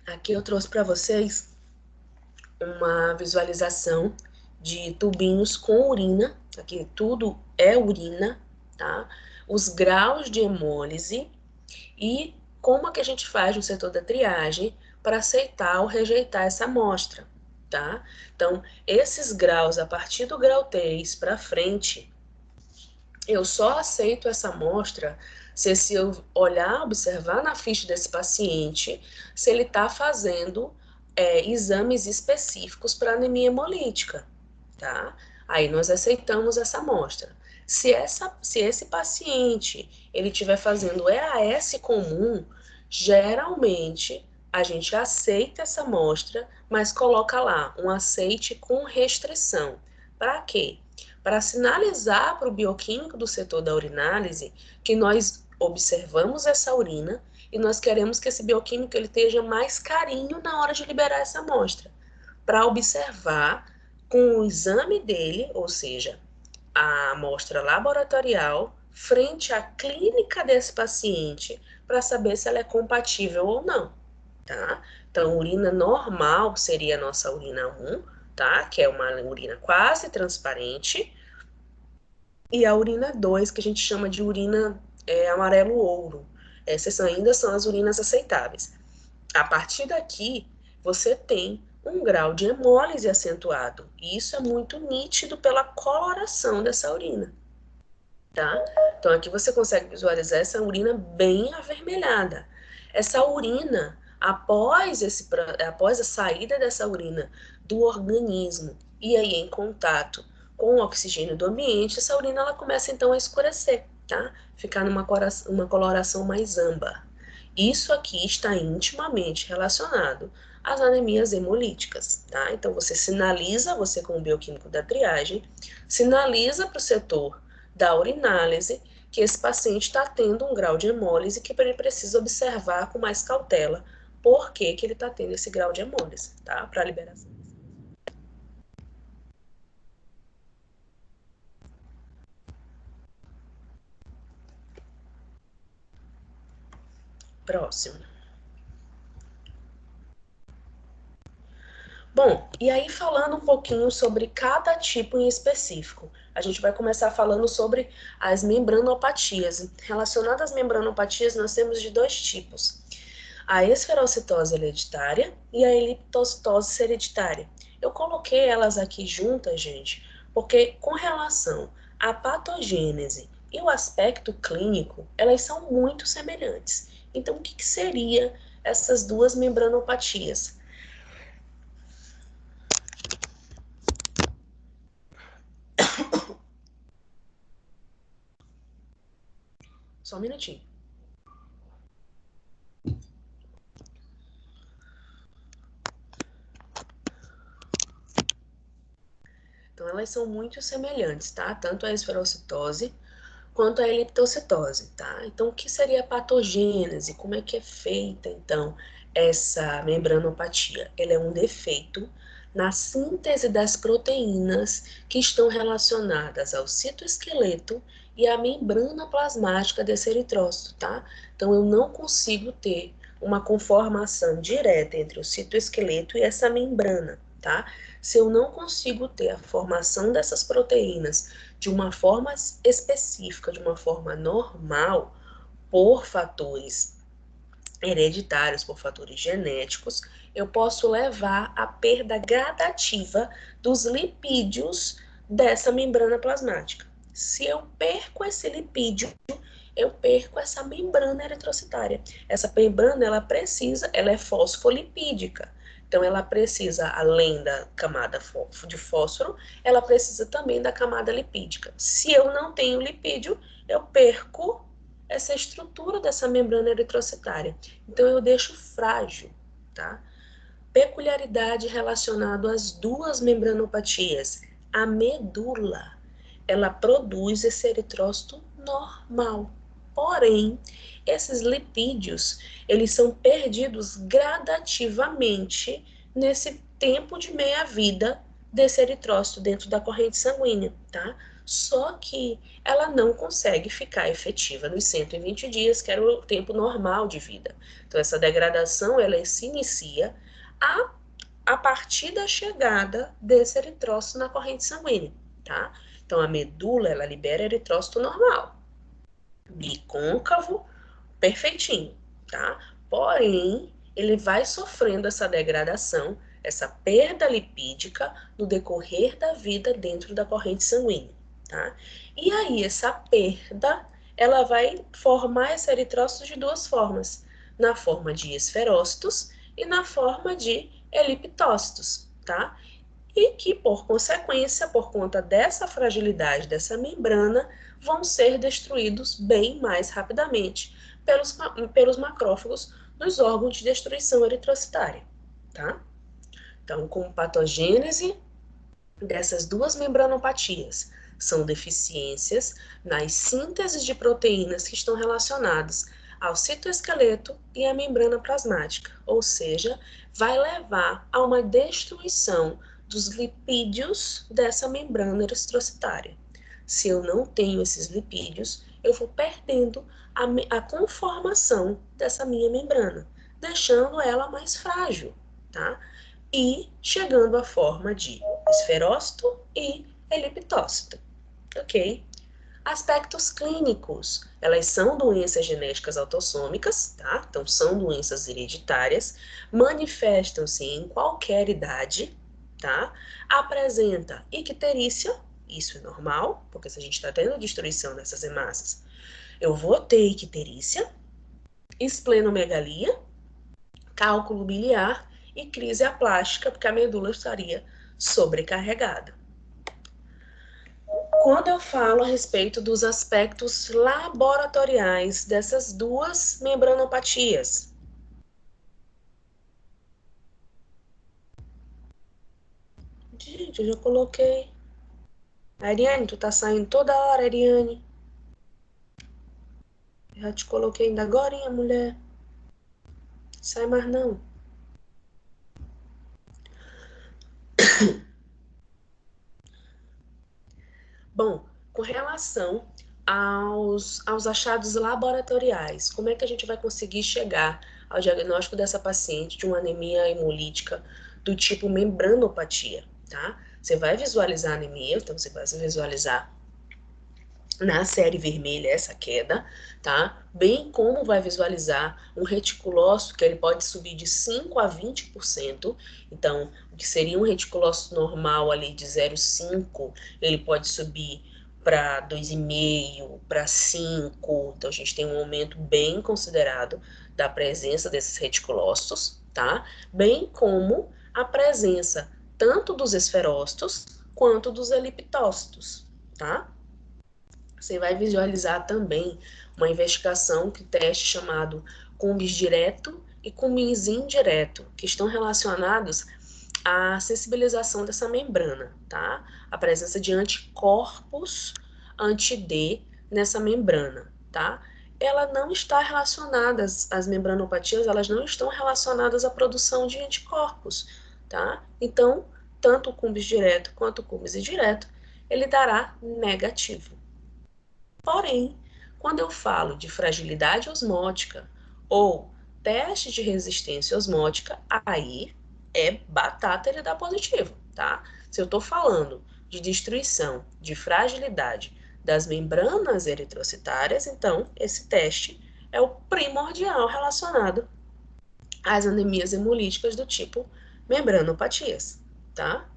Aqui eu trouxe para vocês uma visualização de tubinhos com urina. Aqui tudo é urina, tá? Os graus de hemólise e como é que a gente faz no setor da triagem para aceitar ou rejeitar essa amostra, tá? Então, esses graus, a partir do grau 3 para frente, eu só aceito essa amostra se eu olhar, observar na ficha desse paciente, se ele está fazendo exames específicos para anemia hemolítica, tá? Aí nós aceitamos essa amostra. Se esse paciente ele estiver fazendo EAS comum, geralmente a gente aceita essa amostra, mas coloca lá um aceite com restrição. Para quê? Para sinalizar para o bioquímico do setor da urinálise que nós observamos essa urina e nós queremos que esse bioquímico ele esteja mais carinho na hora de liberar essa amostra, para observar com o exame dele, ou seja, a amostra laboratorial frente à clínica desse paciente para saber se ela é compatível ou não, tá? Então, urina normal seria a nossa urina 1, tá? Que é uma urina quase transparente. E a urina 2, que a gente chama de urina amarelo-ouro. Essas ainda são as urinas aceitáveis. A partir daqui, você tem um grau de hemólise acentuado. E isso é muito nítido pela coloração dessa urina, tá? Então, aqui você consegue visualizar essa urina bem avermelhada. Essa urina, após a saída dessa urina do organismo e aí em contato com o oxigênio do ambiente, essa urina ela começa então a escurecer, tá? Ficar uma coloração mais âmbar. Isso aqui está intimamente relacionado às anemias hemolíticas, tá? Então, você sinaliza, você como bioquímico da triagem, sinaliza para o setor da urinálise que esse paciente está tendo um grau de hemólise que ele precisa observar com mais cautela por que ele está tendo esse grau de hemólise, tá? Para liberação. Próximo. Bom, e aí falando um pouquinho sobre cada tipo em específico, a gente vai começar falando sobre as membranopatias. Relacionadas às membranopatias, nós temos de dois tipos: a esferocitose hereditária e a eliptocitose hereditária. Eu coloquei elas aqui juntas, gente, porque com relação à patogênese e o aspecto clínico, elas são muito semelhantes. Então, o que seria essas duas membranopatias? Só um minutinho. Então, elas são muito semelhantes, tá? Tanto a esferocitose quanto a eliptocitose, tá? Então, o que seria a patogênese? Como é que é feita, então, essa membranopatia? Ela é um defeito na síntese das proteínas que estão relacionadas ao citoesqueleto e à membrana plasmática desse eritrócito, tá? Então, eu não consigo ter uma conformação direta entre o citoesqueleto e essa membrana, tá? Se eu não consigo ter a formação dessas proteínas de uma forma específica, de uma forma normal, por fatores hereditários, por fatores genéticos, eu posso levar à perda gradativa dos lipídios dessa membrana plasmática. Se eu perco esse lipídio, eu perco essa membrana eritrocitária. Essa membrana, ela é fosfolipídica. Então, ela precisa, além da camada de fósforo, ela precisa também da camada lipídica. Se eu não tenho lipídio, eu perco essa estrutura dessa membrana eritrocitária. Então, eu deixo frágil, tá? Peculiaridade relacionada às duas membranopatias. A medula, ela produz esse eritrócito normal. Porém, esses lipídios, eles são perdidos gradativamente nesse tempo de meia-vida desse eritrócito dentro da corrente sanguínea, tá? Só que ela não consegue ficar efetiva nos 120 dias, que era o tempo normal de vida. Então, essa degradação, ela se inicia a partir da chegada desse eritrócito na corrente sanguínea, tá? Então, a medula, ela libera eritrócito normal, bicôncavo, perfeitinho, tá? Porém, ele vai sofrendo essa degradação, essa perda lipídica no decorrer da vida dentro da corrente sanguínea, tá? E aí, essa perda, ela vai formar esse eritrócito de duas formas, na forma de esferócitos e na forma de eliptócitos, tá? E que, por consequência, por conta dessa fragilidade dessa membrana, vão ser destruídos bem mais rapidamente pelos macrófagos dos órgãos de destruição eritrocitária, tá? Então, como patogênese dessas duas membranopatias, são deficiências nas sínteses de proteínas que estão relacionadas ao citoesqueleto e à membrana plasmática, ou seja, vai levar a uma destruição dos lipídios dessa membrana eritrocitária. Se eu não tenho esses lipídios, eu vou perdendo a conformação dessa minha membrana, deixando ela mais frágil, tá? E chegando à forma de esferócito e eliptócito, ok? Aspectos clínicos, elas são doenças genéticas autossômicas, tá? Então, são doenças hereditárias, manifestam-se em qualquer idade, tá? Apresenta icterícia, isso é normal, porque se a gente está tendo destruição dessas hemácias, eu vou ter icterícia, esplenomegalia, cálculo biliar e crise aplástica, porque a medula estaria sobrecarregada. Quando eu falo a respeito dos aspectos laboratoriais dessas duas membranopatias, gente, eu já coloquei. Ariane, tu tá saindo toda hora, Ariane. Já te coloquei ainda agorinha, mulher. Sai mais não. Bom, com relação aos achados laboratoriais, como é que a gente vai conseguir chegar ao diagnóstico dessa paciente de uma anemia hemolítica do tipo membranopatia, tá? Você vai visualizar a anemia, então você vai visualizar na série vermelha essa queda, tá? Bem como vai visualizar um reticulócito que ele pode subir de 5 a 20%. Então, o que seria um reticulócito normal ali de 0,5, ele pode subir para 2,5, para 5. Então, a gente tem um aumento bem considerado da presença desses reticulócitos, tá? Bem como a presença tanto dos esferócitos quanto dos eliptócitos, tá? Você vai visualizar também uma investigação que teste chamado cumbis direto e cumbis indireto, que estão relacionados à sensibilização dessa membrana, tá? A presença de anticorpos anti-D nessa membrana, tá? Ela não está relacionada, as membranopatias, elas não estão relacionadas à produção de anticorpos, tá? Então, tanto o cumbis direto quanto o cumbis indireto, ele dará negativo. Porém, quando eu falo de fragilidade osmótica ou teste de resistência osmótica, aí é batata, ele dá positivo, tá? Se eu estou falando de destruição, de fragilidade das membranas eritrocitárias, então esse teste é o primordial relacionado às anemias hemolíticas do tipo membranopatias, tá?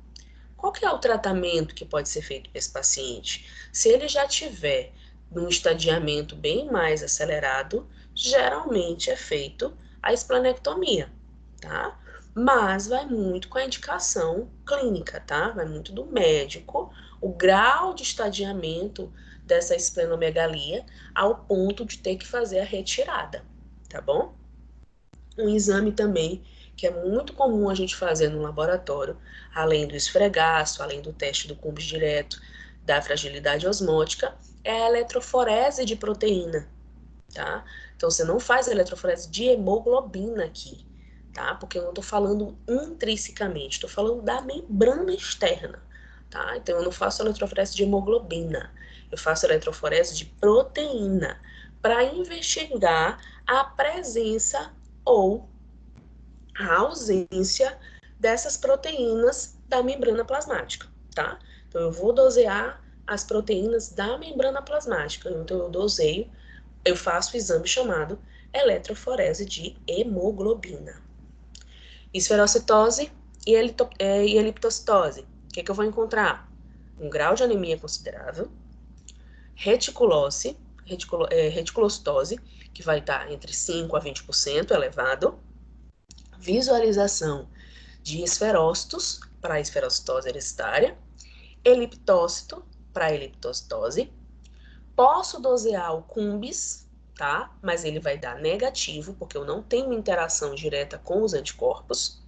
Qual que é o tratamento que pode ser feito para esse paciente? Se ele já tiver num estadiamento bem mais acelerado, geralmente é feito a esplanectomia, tá? Mas vai muito com a indicação clínica, tá? Vai muito do médico, o grau de estadiamento dessa esplenomegalia ao ponto de ter que fazer a retirada, tá bom? Um exame também que é muito comum a gente fazer no laboratório, além do esfregaço, além do teste do cumbis direto, da fragilidade osmótica, é a eletroforese de proteína, tá? Então, você não faz a eletroforese de hemoglobina aqui, tá? Porque eu não estou falando intrinsecamente, estou falando da membrana externa, tá? Então, eu não faço a eletroforese de hemoglobina, eu faço a eletroforese de proteína, para investigar a presença ou a ausência dessas proteínas da membrana plasmática, tá? Então, eu vou dosear as proteínas da membrana plasmática. Então, eu faço o exame chamado eletroforese de hemoglobina. Esferocitose e eliptocitose. O que eu vou encontrar? Um grau de anemia considerável, reticulocitose, que vai estar entre 5 a 20% elevado, visualização de esferócitos para a esferocitose hereditária, eliptócito para eliptocitose. Posso dosear o cumbis, tá? Mas ele vai dar negativo, porque eu não tenho interação direta com os anticorpos.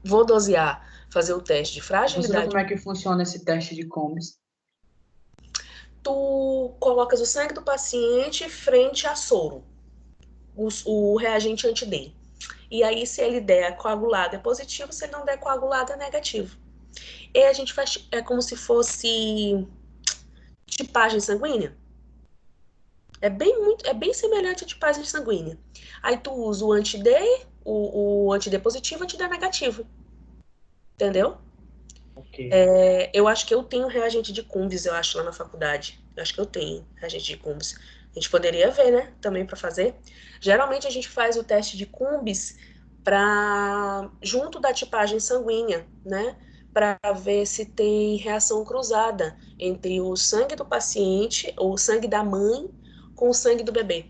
Vou dosear, fazer o teste de fragilidade. Como é que funciona esse teste de cumbis? Tu colocas o sangue do paciente frente a soro, o reagente anti-D. E aí, se ele der coagulado, é positivo, se ele não der coagulado, é negativo. E a gente faz, é como se fosse tipagem sanguínea? É bem semelhante à tipagem sanguínea. Aí tu usa o anti-D, o anti-D positivo e o anti-D negativo. Entendeu? Ok. Eu acho que eu tenho reagente de Cumbis, eu acho, lá na faculdade. Eu acho que eu tenho reagente de Cumbis. A gente poderia ver, né? Também para fazer. Geralmente a gente faz o teste de Cumbis junto da tipagem sanguínea, né? Para ver se tem reação cruzada entre o sangue do paciente, ou o sangue da mãe, com o sangue do bebê,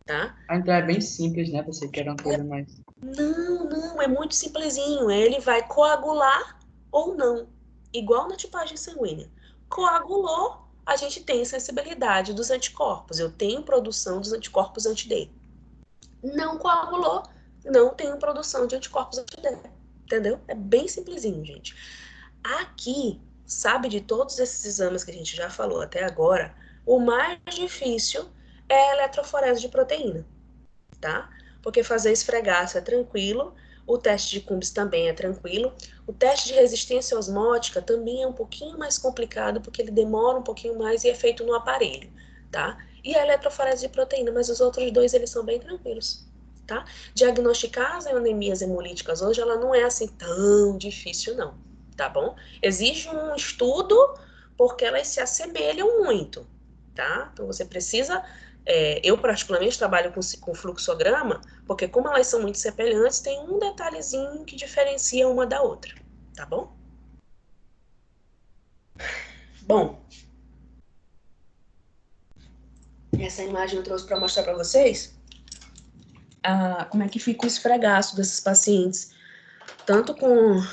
tá? Então é bem simples, né? Você quer uma coisa mais. Não, é muito simplesinho. Ele vai coagular ou não, igual na tipagem sanguínea. Coagulou, a gente tem sensibilidade dos anticorpos. Eu tenho produção dos anticorpos anti-D. Não coagulou, não tenho produção de anticorpos anti-D. Entendeu? É bem simplesinho, gente. Aqui, sabe, de todos esses exames que a gente já falou até agora, o mais difícil é a eletroforese de proteína, tá? Porque fazer esfregaço é tranquilo, o teste de Cumbis também é tranquilo, o teste de resistência osmótica também é um pouquinho mais complicado, porque ele demora um pouquinho mais e é feito no aparelho, tá? E a eletroforese de proteína, mas os outros dois, eles são bem tranquilos, tá? Diagnosticar as anemias hemolíticas hoje, ela não é assim tão difícil, não, tá bom? Exige um estudo, porque elas se assemelham muito, tá? Então, você precisa... eu, particularmente, trabalho com fluxograma, porque como elas são muito semelhantes, tem um detalhezinho que diferencia uma da outra, tá bom? Bom, essa imagem eu trouxe para mostrar para vocês como é que fica o esfregaço desses pacientes, tanto com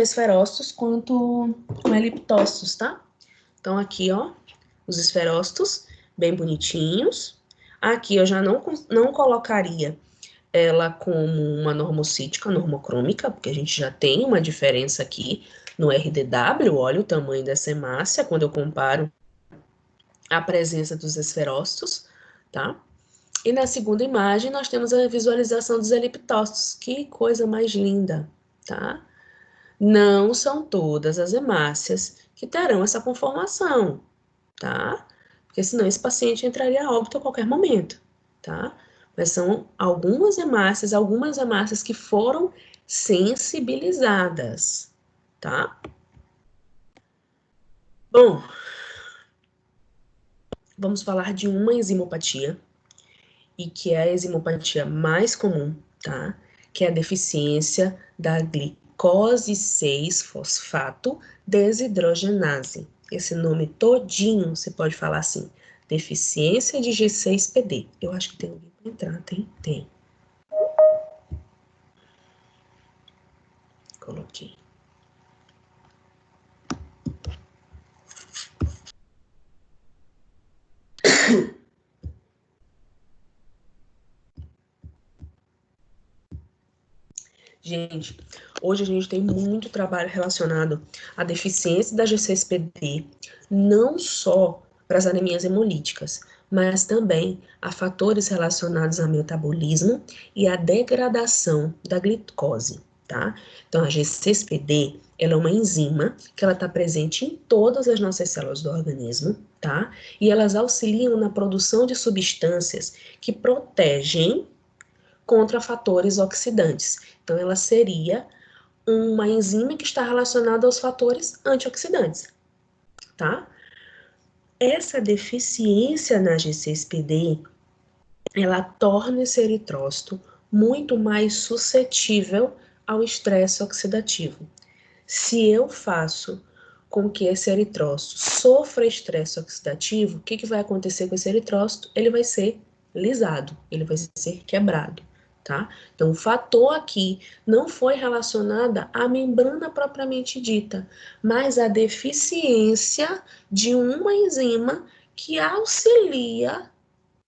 esferócitos quanto com eliptócitos, tá? Então, aqui, ó, os esferócitos, bem bonitinhos. Aqui eu já não colocaria ela como uma normocítica, normocrômica, porque a gente já tem uma diferença aqui no RDW, olha o tamanho dessa hemácia, quando eu comparo a presença dos esferócitos, tá? E na segunda imagem nós temos a visualização dos eliptócitos, que coisa mais linda, tá? Não são todas as hemácias que terão essa conformação, tá? Porque senão esse paciente entraria a óbito a qualquer momento, tá? Mas são algumas hemácias que foram sensibilizadas, tá? Bom, vamos falar de uma enzimopatia, e que é a enzimopatia mais comum, tá? Que é a deficiência da glicose 6-fosfato desidrogenase. Esse nome todinho você pode falar assim, deficiência de G6PD. Eu acho que tem alguém para entrar, tem. Coloquei. Gente, hoje a gente tem muito trabalho relacionado à deficiência da G6PD, não só para as anemias hemolíticas, mas também a fatores relacionados ao metabolismo e à degradação da glicose, tá? Então, a G6PD, ela é uma enzima que ela está presente em todas as nossas células do organismo, tá? E elas auxiliam na produção de substâncias que protegem contra fatores oxidantes. Então, ela seria uma enzima que está relacionada aos fatores antioxidantes, tá? Essa deficiência na G6PD, ela torna esse eritrócito muito mais suscetível ao estresse oxidativo. Se eu faço com que esse eritrócito sofra estresse oxidativo, o que vai acontecer com esse eritrócito? Ele vai ser lisado, ele vai ser quebrado, tá? Então, o fator aqui não foi relacionado à membrana propriamente dita, mas à deficiência de uma enzima que auxilia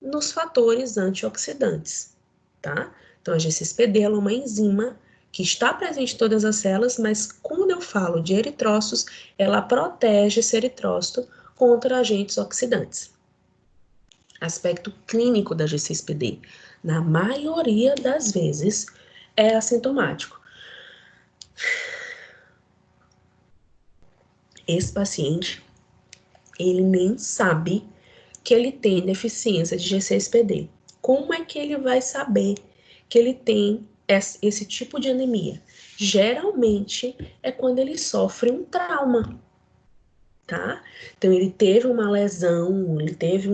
nos fatores antioxidantes, tá? Então, a G6PD é uma enzima que está presente em todas as células, mas quando eu falo de eritrócitos, ela protege esse eritrócito contra agentes oxidantes. Aspecto clínico da G6PD, na maioria das vezes, é assintomático. esse paciente, ele nem sabe que ele tem deficiência de G6PD. Como é que ele vai saber que ele tem esse tipo de anemia? Geralmente é quando ele sofre um trauma, tá? Então ele teve uma lesão, ele teve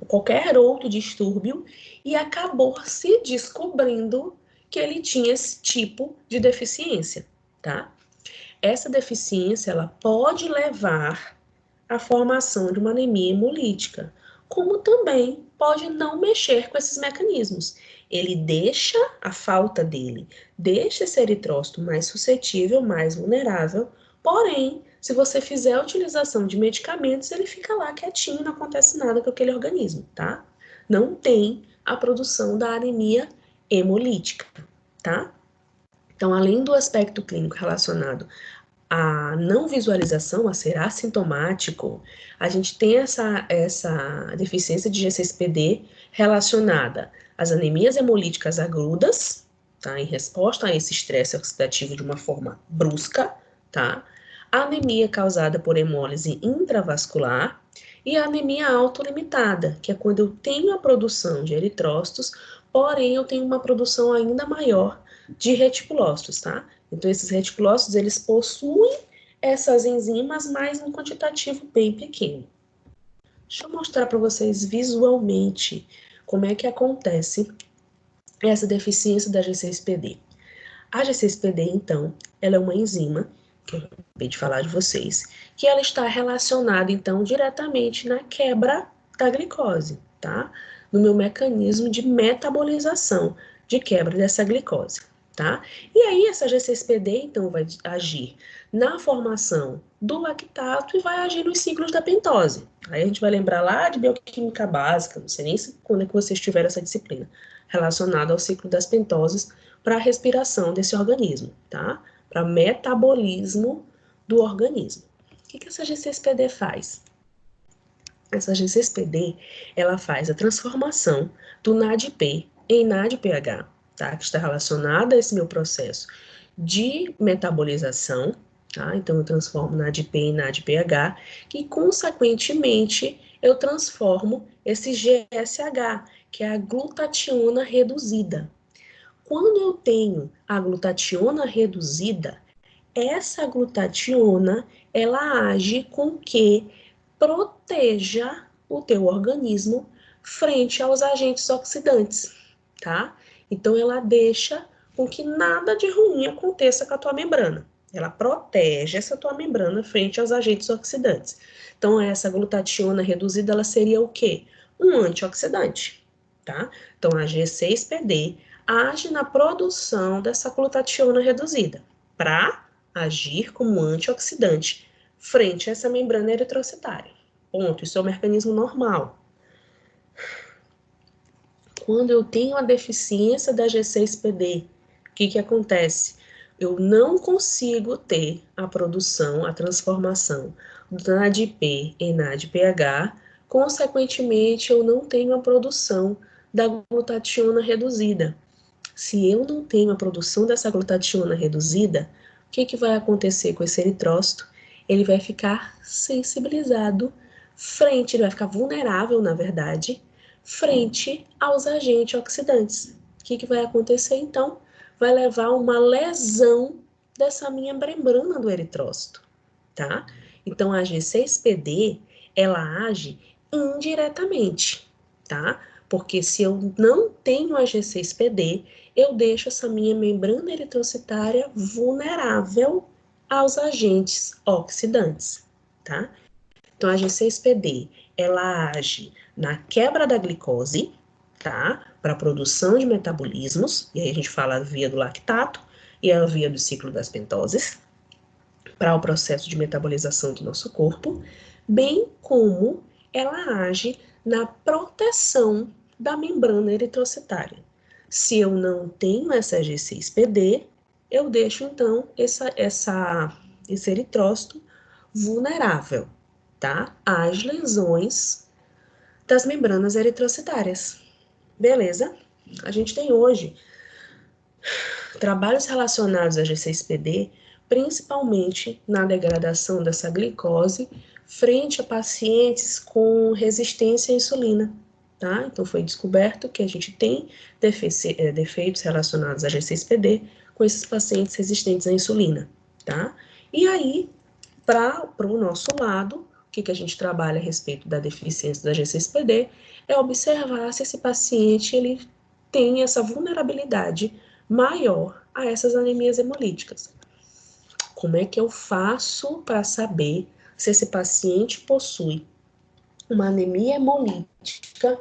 qualquer outro distúrbio e acabou se descobrindo que ele tinha esse tipo de deficiência, tá? Essa deficiência, ela pode levar à formação de uma anemia hemolítica, como também pode não mexer com esses mecanismos. Ele deixa a falta dele, deixa esse eritrócito mais suscetível, mais vulnerável, porém, se você fizer a utilização de medicamentos, ele fica lá quietinho, não acontece nada com aquele organismo, tá? Não tem a produção da anemia hemolítica, tá? Então, além do aspecto clínico relacionado à não visualização, a ser assintomático, a gente tem essa deficiência de G6PD relacionada às anemias hemolíticas agudas, tá? Em resposta a esse estresse oxidativo de uma forma brusca, tá? A anemia causada por hemólise intravascular e a anemia autolimitada, que é quando eu tenho a produção de eritrócitos, porém eu tenho uma produção ainda maior de reticulócitos, tá? Então, esses reticulócitos, eles possuem essas enzimas, mas num quantitativo bem pequeno. Deixa eu mostrar para vocês visualmente como é que acontece essa deficiência da G6PD. A G6PD, então, ela é uma enzima, que eu acabei de falar de vocês, que ela está relacionada, então, diretamente na quebra da glicose, tá? No meu mecanismo de metabolização, de quebra dessa glicose, tá? E aí, essa G6PD, então, vai agir na formação do lactato e vai agir nos ciclos da pentose. Aí a gente vai lembrar lá de bioquímica básica, não sei nem quando é que vocês tiveram essa disciplina, relacionada ao ciclo das pentoses, para a respiração desse organismo, tá? Para metabolismo do organismo. O que essa G6PD faz? Essa G6PD, ela faz a transformação do NADP em NADPH, tá? Que está relacionada a esse meu processo de metabolização, tá? Então, eu transformo NADP em NADPH e, consequentemente, eu transformo esse GSH, que é a glutationa reduzida. Quando eu tenho a glutationa reduzida, essa glutationa, ela age com que proteja o teu organismo frente aos agentes oxidantes, tá? Então, ela deixa com que nada de ruim aconteça com a tua membrana. Ela protege essa tua membrana frente aos agentes oxidantes. Então, essa glutationa reduzida, ela seria o quê? Um antioxidante, tá? Então, a G6PD age na produção dessa glutationa reduzida para agir como antioxidante frente a essa membrana eritrocitária. Ponto. Isso é um mecanismo normal. Quando eu tenho a deficiência da G6PD, o que acontece? Eu não consigo ter a produção, a transformação do NADP em NADPH, consequentemente, eu não tenho a produção da glutationa reduzida. Se eu não tenho a produção dessa glutationa reduzida, o que vai acontecer com esse eritrócito? Ele vai ficar sensibilizado ele vai ficar vulnerável, na verdade, frente aos agentes oxidantes. O que vai acontecer, então? Vai levar a uma lesão dessa minha membrana do eritrócito, tá? Então, a G6PD, ela age indiretamente, tá? Porque se eu não tenho a G6PD, eu deixo essa minha membrana eritrocitária vulnerável aos agentes oxidantes, tá? Então, a G6PD, ela age na quebra da glicose, tá? Para a produção de metabolismos, e aí a gente fala a via do lactato e a via do ciclo das pentoses, para o processo de metabolização do nosso corpo, bem como ela age na proteção da membrana eritrocitária. Se eu não tenho essa G6PD, eu deixo, então, esse eritrócito vulnerável, tá? Às lesões das membranas eritrocitárias. Beleza? A gente tem hoje trabalhos relacionados à G6PD principalmente na degradação dessa glicose frente a pacientes com resistência à insulina, tá? Então, foi descoberto que a gente tem defeitos relacionados a G6PD com esses pacientes resistentes à insulina, tá? E aí, para o nosso lado, o que a gente trabalha a respeito da deficiência da G6PD é observar se esse paciente ele tem essa vulnerabilidade maior a essas anemias hemolíticas. Como é que eu faço para saber se esse paciente possui uma anemia hemolítica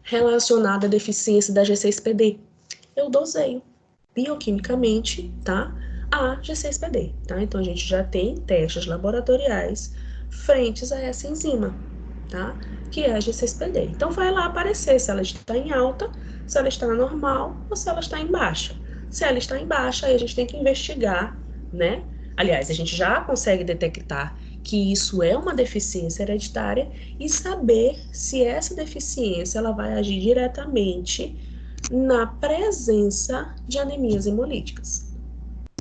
relacionada à deficiência da G6PD? Eu doseio bioquimicamente, tá? A G6PD, tá? Então, a gente já tem testes laboratoriais frentes a essa enzima, tá? Que é a G6PD. Então, vai lá aparecer se ela está em alta, se ela está normal ou se ela está em baixa. Se ela está em baixa, aí a gente tem que investigar, né? Aliás, a gente já consegue detectar que isso é uma deficiência hereditária e saber se essa deficiência ela vai agir diretamente na presença de anemias hemolíticas.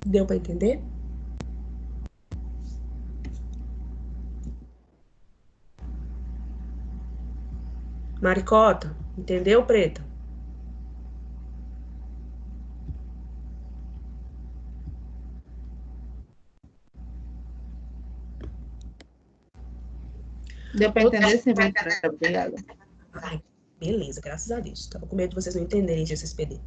Deu para entender? Maricota, entendeu, Preta? Deu para entender sim, Ventura. Obrigada. Ai, beleza, graças a Deus. Tava com medo de vocês não entenderem G6PD.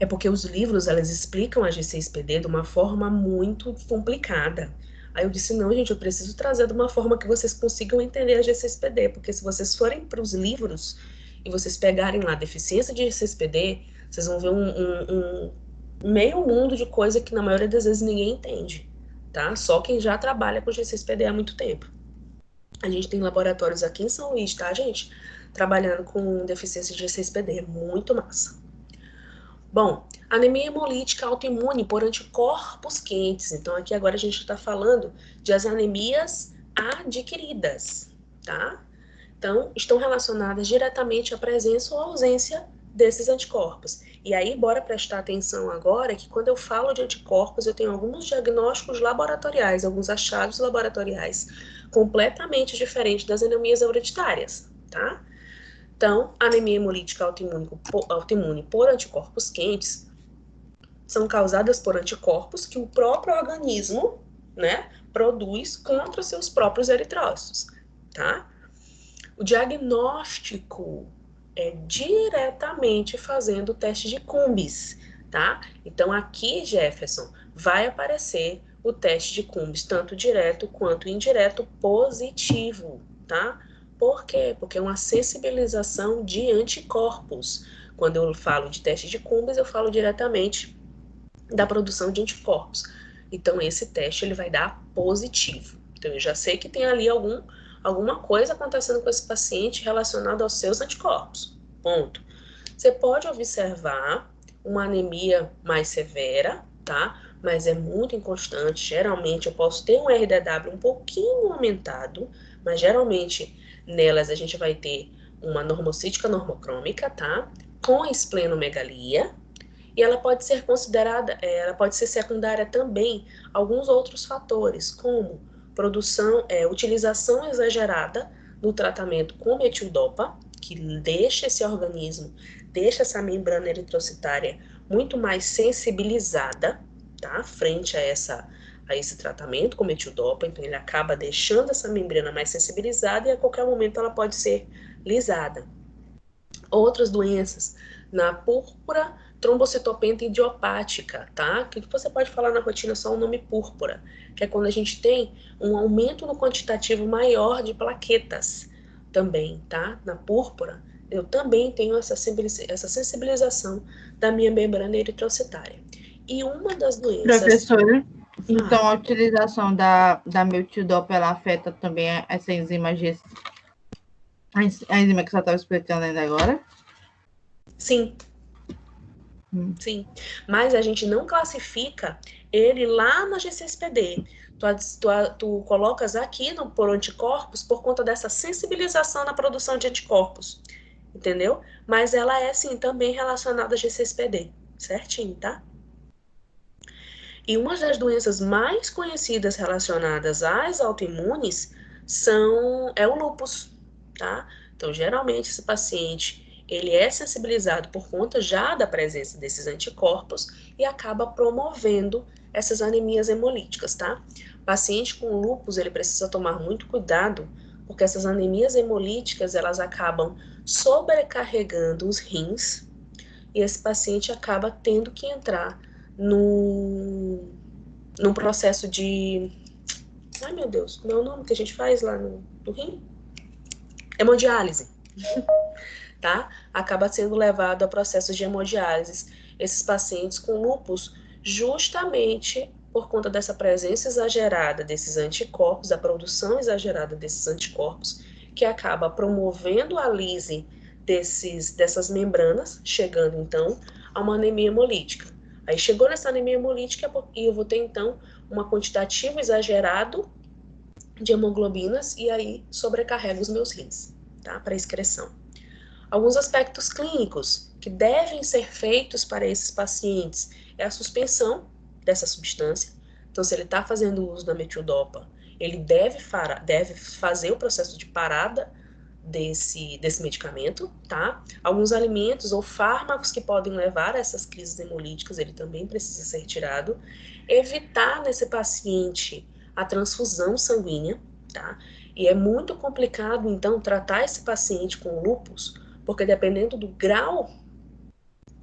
É porque os livros, elas explicam a G6PD de uma forma muito complicada. Aí eu disse, não, gente, eu preciso trazer de uma forma que vocês consigam entender a G6PD, porque se vocês forem para os livros e vocês pegarem lá deficiência de G6PD, vocês vão ver um meio mundo de coisa que na maioria das vezes ninguém entende, tá? Só quem já trabalha com G6PD há muito tempo. A gente tem laboratórios aqui em São Luís, tá, gente? Trabalhando com deficiência de G6PD, muito massa. Bom, anemia hemolítica autoimune por anticorpos quentes. Então, aqui agora a gente está falando de as anemias adquiridas, tá? Então, estão relacionadas diretamente à presença ou ausência desses anticorpos. E aí, bora prestar atenção agora que quando eu falo de anticorpos, eu tenho alguns diagnósticos laboratoriais, alguns achados laboratoriais completamente diferentes das anemias hereditárias, tá? Então, anemia hemolítica autoimune por anticorpos quentes são causadas por anticorpos que o próprio organismo, né, produz contra os seus próprios eritrócitos, tá? O diagnóstico é diretamente fazendo o teste de Cumbis, tá? Então, aqui, Jefferson, vai aparecer o teste de Cumbis, tanto direto quanto indireto positivo, tá? Por quê? Porque é uma sensibilização de anticorpos. Quando eu falo de teste de Cumbis, eu falo diretamente da produção de anticorpos. Então, esse teste ele vai dar positivo. Então, eu já sei que tem ali alguma coisa acontecendo com esse paciente relacionada aos seus anticorpos. Ponto. Você pode observar uma anemia mais severa, tá? Mas é muito inconstante. Geralmente, eu posso ter um RDW um pouquinho aumentado, mas geralmente nelas a gente vai ter uma normocítica normocrômica, tá? Com esplenomegalia. E ela pode ser considerada, ela pode ser secundária também a alguns outros fatores, como utilização exagerada no tratamento com metildopa, que deixa esse organismo, deixa essa membrana eritrocitária muito mais sensibilizada, tá? Frente a esse tratamento com metildopa, então ele acaba deixando essa membrana mais sensibilizada e a qualquer momento ela pode ser lisada. Outras doenças, na púrpura trombocitopenia idiopática, tá? Que você pode falar na rotina só o nome púrpura, que é quando a gente tem um aumento no quantitativo maior de plaquetas também, tá? Na púrpura, eu também tenho essa sensibilização da minha membrana eritrocitária. E uma das doenças... Professora, então a utilização da metildopa, ela afeta também essa enzima G... A enzima que você estava explicando ainda agora? Sim. Sim, mas a gente não classifica ele lá na G6PD. Tu colocas aqui por anticorpos por conta dessa sensibilização na produção de anticorpos. entendeu? Mas ela é, sim, também relacionada a GCSPD, certinho, tá? E uma das doenças mais conhecidas relacionadas às autoimunes é o lúpus, tá? Então, geralmente, esse paciente, ele é sensibilizado por conta já da presença desses anticorpos e acaba promovendo essas anemias hemolíticas, tá? O paciente com lúpus, ele precisa tomar muito cuidado, porque essas anemias hemolíticas, elas acabam sobrecarregando os rins, e esse paciente acaba tendo que entrar num processo de... Ai, meu Deus, como é o nome que a gente faz lá no rim? Hemodiálise, tá? Acaba sendo levado a processos de hemodiálise. Esses pacientes com lúpus, justamente por conta dessa presença exagerada desses anticorpos, da produção exagerada desses anticorpos, que acaba promovendo a lise dessas membranas, chegando, então, a uma anemia hemolítica. Aí chegou nessa anemia hemolítica e eu vou ter, então, uma quantitativo exagerado de hemoglobinas e aí sobrecarrega os meus rins, tá? Para excreção. Alguns aspectos clínicos que devem ser feitos para esses pacientes é a suspensão dessa substância. Então, se ele está fazendo uso da metildopa, ele deve fazer o processo de parada desse medicamento, tá? Alguns alimentos ou fármacos que podem levar a essas crises hemolíticas, ele também precisa ser retirado. Evitar nesse paciente a transfusão sanguínea, tá? E é muito complicado, então, tratar esse paciente com lúpus, porque dependendo do grau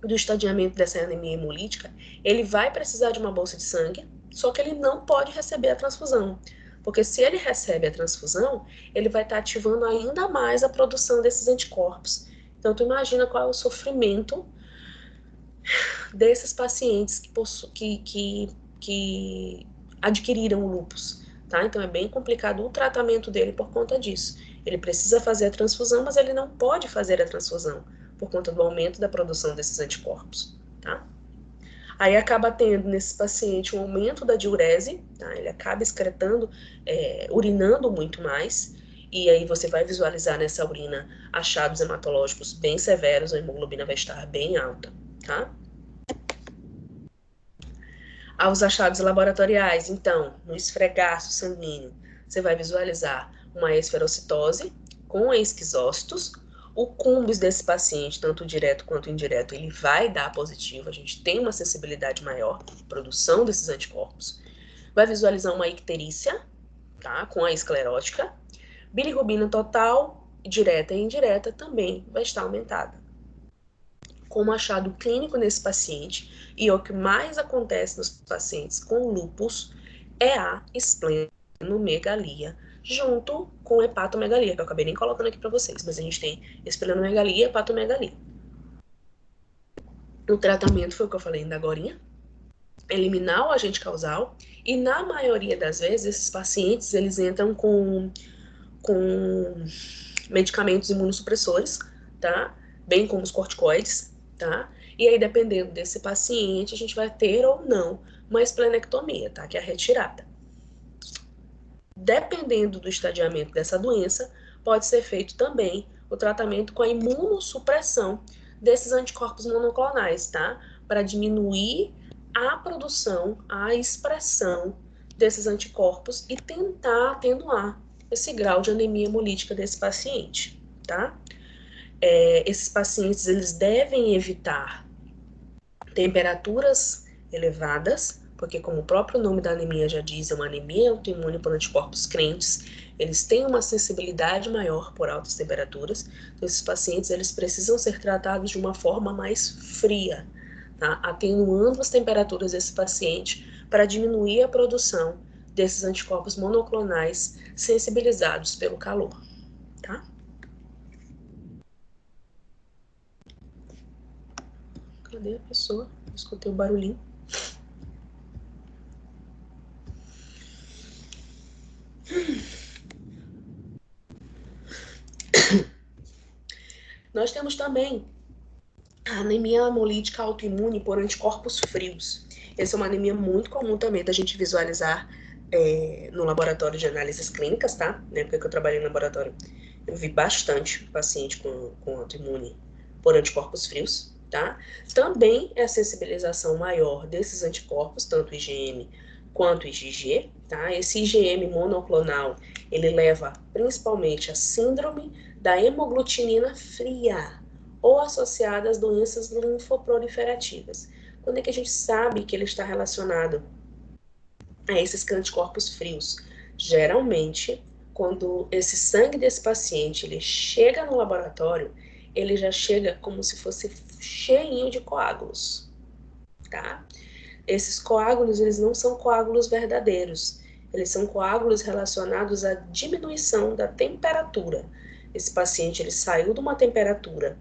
do estadiamento dessa anemia hemolítica, ele vai precisar de uma bolsa de sangue, só que ele não pode receber a transfusão. Porque se ele recebe a transfusão, ele vai estar ativando ainda mais a produção desses anticorpos. Então, tu imagina qual é o sofrimento desses pacientes que adquiriram o lúpus, tá? Então, é bem complicado o tratamento dele por conta disso. Ele precisa fazer a transfusão, mas ele não pode fazer a transfusão por conta do aumento da produção desses anticorpos, tá? Aí acaba tendo nesse paciente um aumento da diurese, tá? Ele acaba excretando, urinando muito mais, e aí você vai visualizar nessa urina achados hematológicos bem severos, a hemoglobina vai estar bem alta, tá? Aos achados laboratoriais, então, no esfregaço sanguíneo, você vai visualizar uma esferocitose com esquizócitos. O cumbis desse paciente, tanto direto quanto indireto, ele vai dar positivo. A gente tem uma sensibilidade maior à produção desses anticorpos. Vai visualizar uma icterícia, tá? Com a esclerótica. Bilirrubina total, direta e indireta, também vai estar aumentada. Como achado clínico nesse paciente, e o que mais acontece nos pacientes com lúpus, é a esplenomegalia, junto com hepatomegalia, que eu acabei nem colocando aqui para vocês, mas a gente tem esplenomegalia e hepatomegalia. O tratamento foi o que eu falei ainda agorinha, eliminar o agente causal, e na maioria das vezes, esses pacientes, eles entram com medicamentos imunossupressores, tá? Bem como os corticoides, tá? E aí, dependendo desse paciente, a gente vai ter ou não uma esplenectomia, tá? Que é a retirada. Dependendo do estadiamento dessa doença, pode ser feito também o tratamento com a imunossupressão desses anticorpos monoclonais, tá? Para diminuir a produção, a expressão desses anticorpos e tentar atenuar esse grau de anemia hemolítica desse paciente, tá? Esses pacientes, eles devem evitar temperaturas elevadas, porque como o próprio nome da anemia já diz, é uma anemia autoimune por anticorpos crentes, eles têm uma sensibilidade maior por altas temperaturas, então esses pacientes, eles precisam ser tratados de uma forma mais fria, tá? Atenuando as temperaturas desse paciente para diminuir a produção desses anticorpos monoclonais sensibilizados pelo calor, tá? Cadê a pessoa? Escutei um barulhinho. Nós temos também a anemia hemolítica autoimune por anticorpos frios. Essa é uma anemia muito comum também da gente visualizar no laboratório de análises clínicas, tá? Na época que eu trabalhei no laboratório, Eu vi bastante paciente com autoimune por anticorpos frios, tá? Também é a sensibilização maior desses anticorpos, tanto IgM quanto IgG, tá? Esse IgM monoclonal, ele leva principalmente a síndrome da hemoglutinina fria, ou associada às doenças linfoproliferativas. Quando é que a gente sabe que ele está relacionado a esses anticorpos frios? Geralmente, quando esse sangue desse paciente ele chega no laboratório, ele já chega como se fosse cheinho de coágulos, tá? Esses coágulos, eles não são coágulos verdadeiros, eles são coágulos relacionados à diminuição da temperatura. Esse paciente, ele saiu de uma temperatura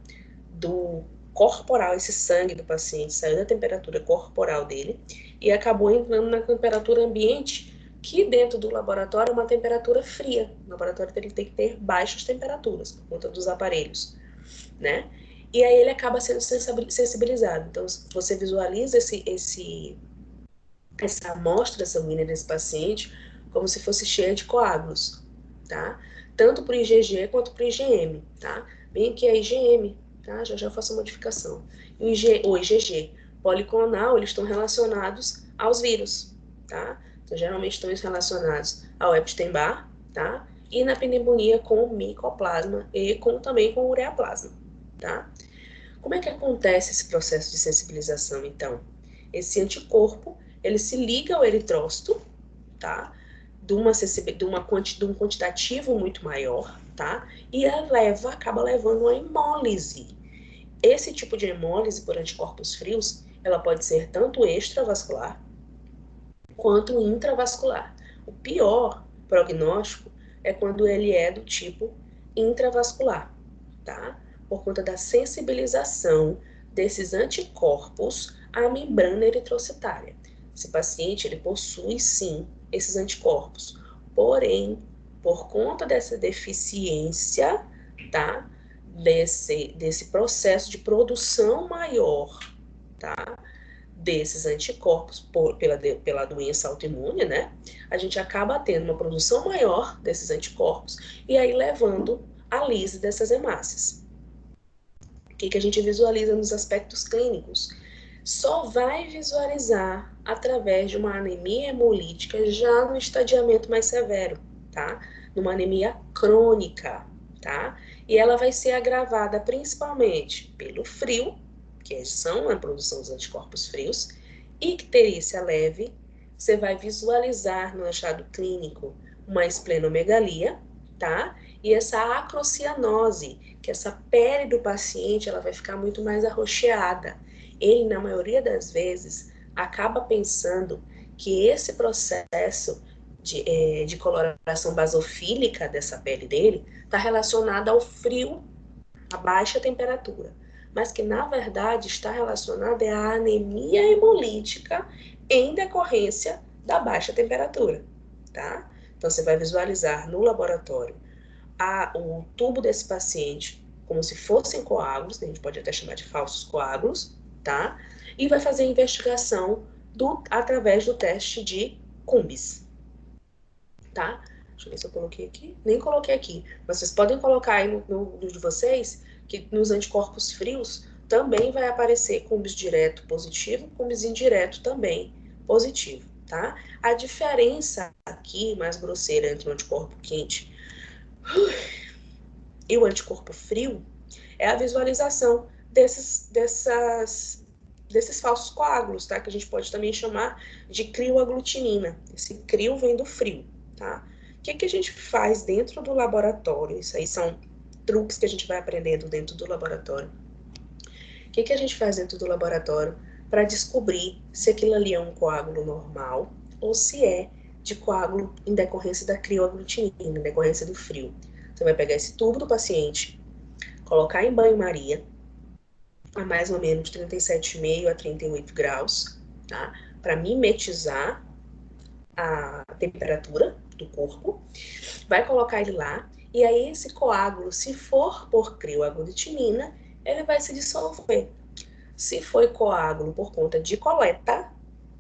do corporal, esse sangue do paciente saiu da temperatura corporal dele e acabou entrando na temperatura ambiente, que dentro do laboratório é uma temperatura fria. O laboratório tem que ter baixas temperaturas, por conta dos aparelhos, né? E aí ele acaba sendo sensibilizado. Então, você visualiza essa amostra sanguínea desse paciente como se fosse cheia de coágulos, tá? Tanto para o IgG quanto para o IgM, tá? Bem aqui é IgM, tá? Já faço a modificação. O IgG policlonal, eles estão relacionados aos vírus, tá? Então, geralmente estão relacionados ao Epstein-Barr, tá? E na pneumonia com micoplasma e também com ureaplasma, tá? Como é que acontece esse processo de sensibilização, então? Esse anticorpo, ele se liga ao eritrócito, tá? De um quantitativo muito maior, tá? E acaba levando a hemólise. Esse tipo de hemólise por anticorpos frios, ela pode ser tanto extravascular quanto intravascular. O pior prognóstico é quando ele é do tipo intravascular, tá? Por conta da sensibilização desses anticorpos à membrana eritrocitária. Esse paciente, ele possui, sim, esses anticorpos. Porém, por conta dessa deficiência, tá? Desse processo de produção maior, tá? Desses anticorpos pela doença autoimune, né? A gente acaba tendo uma produção maior desses anticorpos e aí levando a lise dessas hemácias. O que a gente visualiza nos aspectos clínicos? Só vai visualizar através de uma anemia hemolítica já no estadiamento mais severo, tá? Numa anemia crônica, tá? E ela vai ser agravada principalmente pelo frio, que são a produção dos anticorpos frios, icterícia leve. Você vai visualizar no achado clínico uma esplenomegalia, tá? E essa acrocianose, que essa pele do paciente ela vai ficar muito mais arroxeada. Ele, na maioria das vezes, acaba pensando que esse processo de coloração basofílica dessa pele dele está relacionado ao frio, à baixa temperatura, mas que, na verdade, está relacionado à anemia hemolítica em decorrência da baixa temperatura, tá? Então, você vai visualizar no laboratório o tubo desse paciente como se fossem coágulos, a gente pode até chamar de falsos coágulos, tá? E vai fazer a investigação através do teste de Cumbis, tá? Deixa eu ver se eu coloquei aqui. Nem coloquei aqui, mas vocês podem colocar aí no de vocês que nos anticorpos frios também vai aparecer Cumbis direto positivo, Cumbis indireto também positivo, tá? A diferença aqui, mais grosseira, entre o anticorpo quente e o anticorpo frio é a visualização desses falsos coágulos, tá? Que a gente pode também chamar de crioaglutinina. Esse crio vem do frio, tá? O que a gente faz dentro do laboratório? Isso aí são truques que a gente vai aprendendo dentro do laboratório. O que a gente faz dentro do laboratório para descobrir se aquilo ali é um coágulo normal ou se é de coágulo em decorrência da crioaglutinina, em decorrência do frio? Você vai pegar esse tubo do paciente, colocar em banho-maria a mais ou menos 37,5 a 38 graus, tá? Para mimetizar a temperatura do corpo. Vai colocar ele lá e aí esse coágulo, se for por crioaglutinina, ele vai se dissolver. Se foi coágulo por conta de coleta,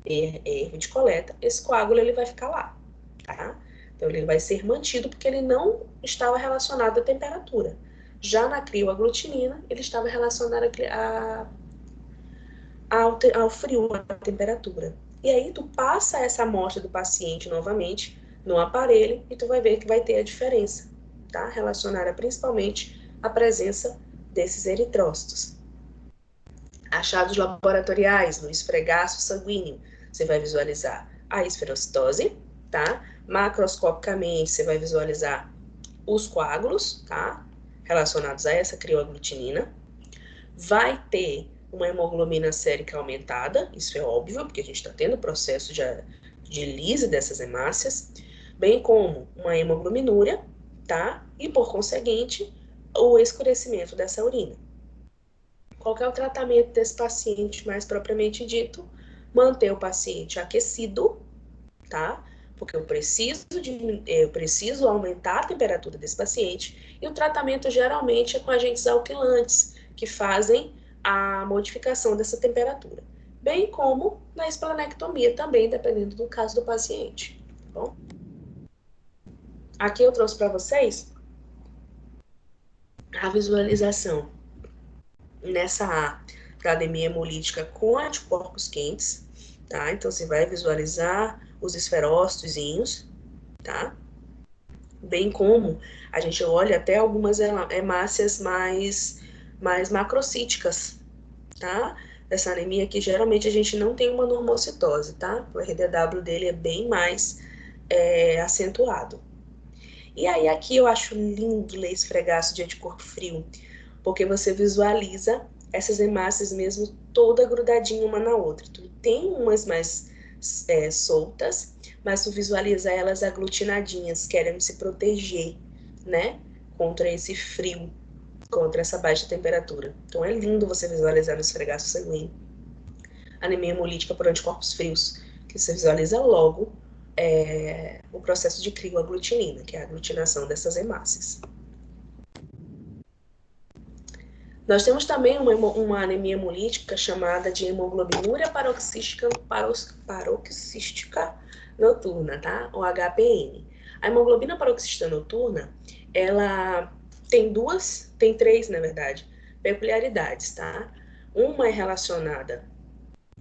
erro de coleta, esse coágulo ele vai ficar lá, tá? Então, ele vai ser mantido porque ele não estava relacionado à temperatura. Já na crioaglutinina, ele estava relacionado ao frio, à temperatura. E aí, tu passa essa amostra do paciente novamente no aparelho e tu vai ver que vai ter a diferença, tá? Relacionada principalmente à presença desses eritrócitos. Achados laboratoriais no esfregaço sanguíneo, você vai visualizar a esferocitose, tá? Macroscopicamente, você vai visualizar os coágulos, tá? Relacionados a essa crioaglutinina. Vai ter uma hemoglobina sérica aumentada, isso é óbvio, porque a gente está tendo o processo de lise dessas hemácias, bem como uma hemoglobinuria, tá? E, por conseguinte, o escurecimento dessa urina. Qual que é o tratamento desse paciente mais propriamente dito? Manter o paciente aquecido, tá? Porque eu preciso aumentar a temperatura desse paciente, e o tratamento geralmente é com agentes alquilantes, que fazem a modificação dessa temperatura, bem como na esplenectomia também, dependendo do caso do paciente, tá bom? Aqui eu trouxe para vocês a visualização nessa anemia hemolítica com anticorpos quentes, tá? Então, você vai visualizar os esferócitozinhos, tá? Bem como a gente olha até algumas hemácias mais macrocíticas, tá? Essa anemia aqui, geralmente, a gente não tem uma normocitose, tá? O RDW dele é bem mais acentuado. E aí, aqui eu acho lindo ler esfregaço de anticorpo frio, porque você visualiza essas hemácias mesmo toda grudadinha uma na outra. Tu tem umas mais soltas, mas tu visualiza elas aglutinadinhas, querendo se proteger, né? Contra esse frio, contra essa baixa temperatura. Então é lindo você visualizar no esfregaço sanguíneo anemia hemolítica por anticorpos frios, que você visualiza logo o processo de crioaglutinina, que é a aglutinação dessas hemácias. Nós temos também uma anemia hemolítica chamada de hemoglobinuria paroxística noturna, tá? Ou HPN. A hemoglobina paroxística noturna, ela tem três, na verdade, peculiaridades, tá? Uma é relacionada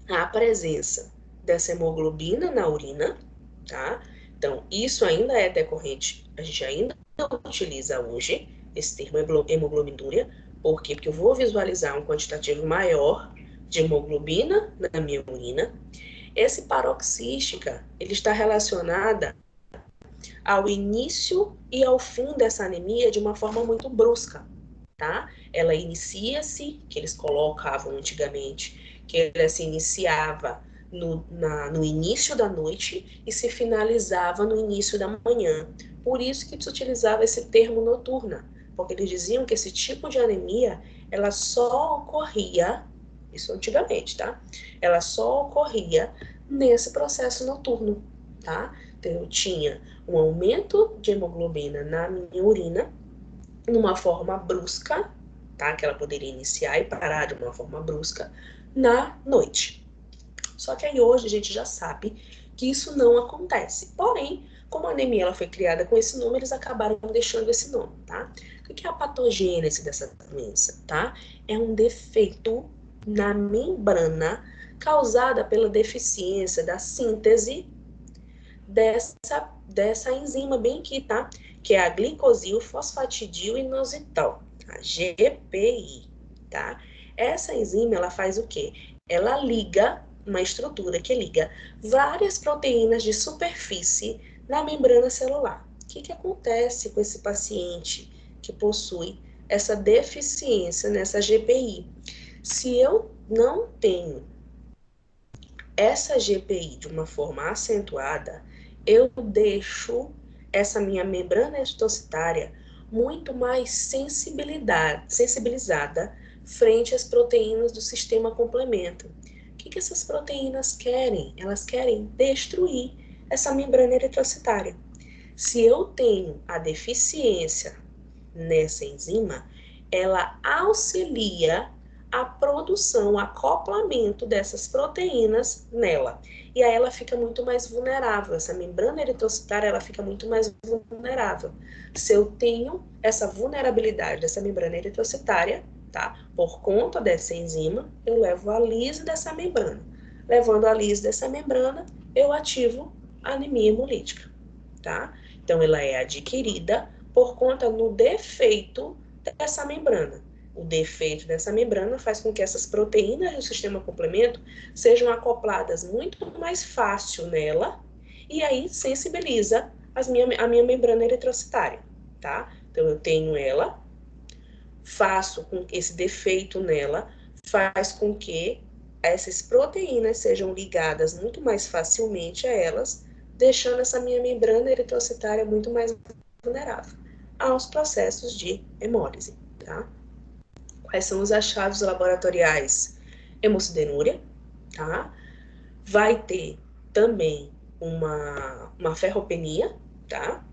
à presença dessa hemoglobina na urina, tá? Então, isso ainda é decorrente, a gente ainda utiliza hoje esse termo hemoglobinuria. Por quê? Porque eu vou visualizar um quantitativo maior de hemoglobina na minha urina. Esse paroxística, ele está relacionada ao início e ao fim dessa anemia de uma forma muito brusca, tá? Ela inicia-se, que eles colocavam antigamente, que ela se iniciava no início da noite e se finalizava no início da manhã. Por isso que se utilizava esse termo noturna, porque eles diziam que esse tipo de anemia, ela só ocorria, isso antigamente, tá? Ela só ocorria nesse processo noturno, tá? Então, eu tinha um aumento de hemoglobina na minha urina, numa forma brusca, tá? Que ela poderia iniciar e parar de uma forma brusca na noite. Só que aí hoje a gente já sabe que isso não acontece. Porém, como a anemia ela foi criada com esse nome, eles acabaram deixando esse nome, tá? O que é a patogênese dessa doença, tá? É um defeito na membrana causada pela deficiência da síntese dessa enzima bem aqui, tá? Que é a glicosilfosfatidil-inositol, a GPI, tá? Essa enzima, ela faz o quê? Ela liga uma estrutura que liga várias proteínas de superfície na membrana celular. O que acontece com esse paciente que possui essa deficiência nessa GPI? Se eu não tenho essa GPI de uma forma acentuada, eu deixo essa minha membrana endotocitária muito mais sensibilizada frente às proteínas do sistema complemento. O que essas proteínas querem? Elas querem destruir essa membrana eritrocitária. Se eu tenho a deficiência nessa enzima, ela auxilia a produção, o acoplamento dessas proteínas nela. E aí ela fica muito mais vulnerável. Essa membrana eritrocitária, ela fica muito mais vulnerável. Se eu tenho essa vulnerabilidade dessa membrana eritrocitária, tá? Por conta dessa enzima, eu levo a lise dessa membrana. Levando a lise dessa membrana, eu ativo a anemia hemolítica, tá? Então, ela é adquirida por conta do defeito dessa membrana. O defeito dessa membrana faz com que essas proteínas do sistema complemento sejam acopladas muito mais fácil nela e aí sensibiliza a minha membrana eritrocitária, tá? Então, eu tenho ela, faço com que esse defeito nela faz com que essas proteínas sejam ligadas muito mais facilmente a elas, deixando essa minha membrana eritrocitária muito mais vulnerável aos processos de hemólise, tá? Quais são os achados laboratoriais? Hemocidenúria, tá? Vai ter também uma ferropenia, tá?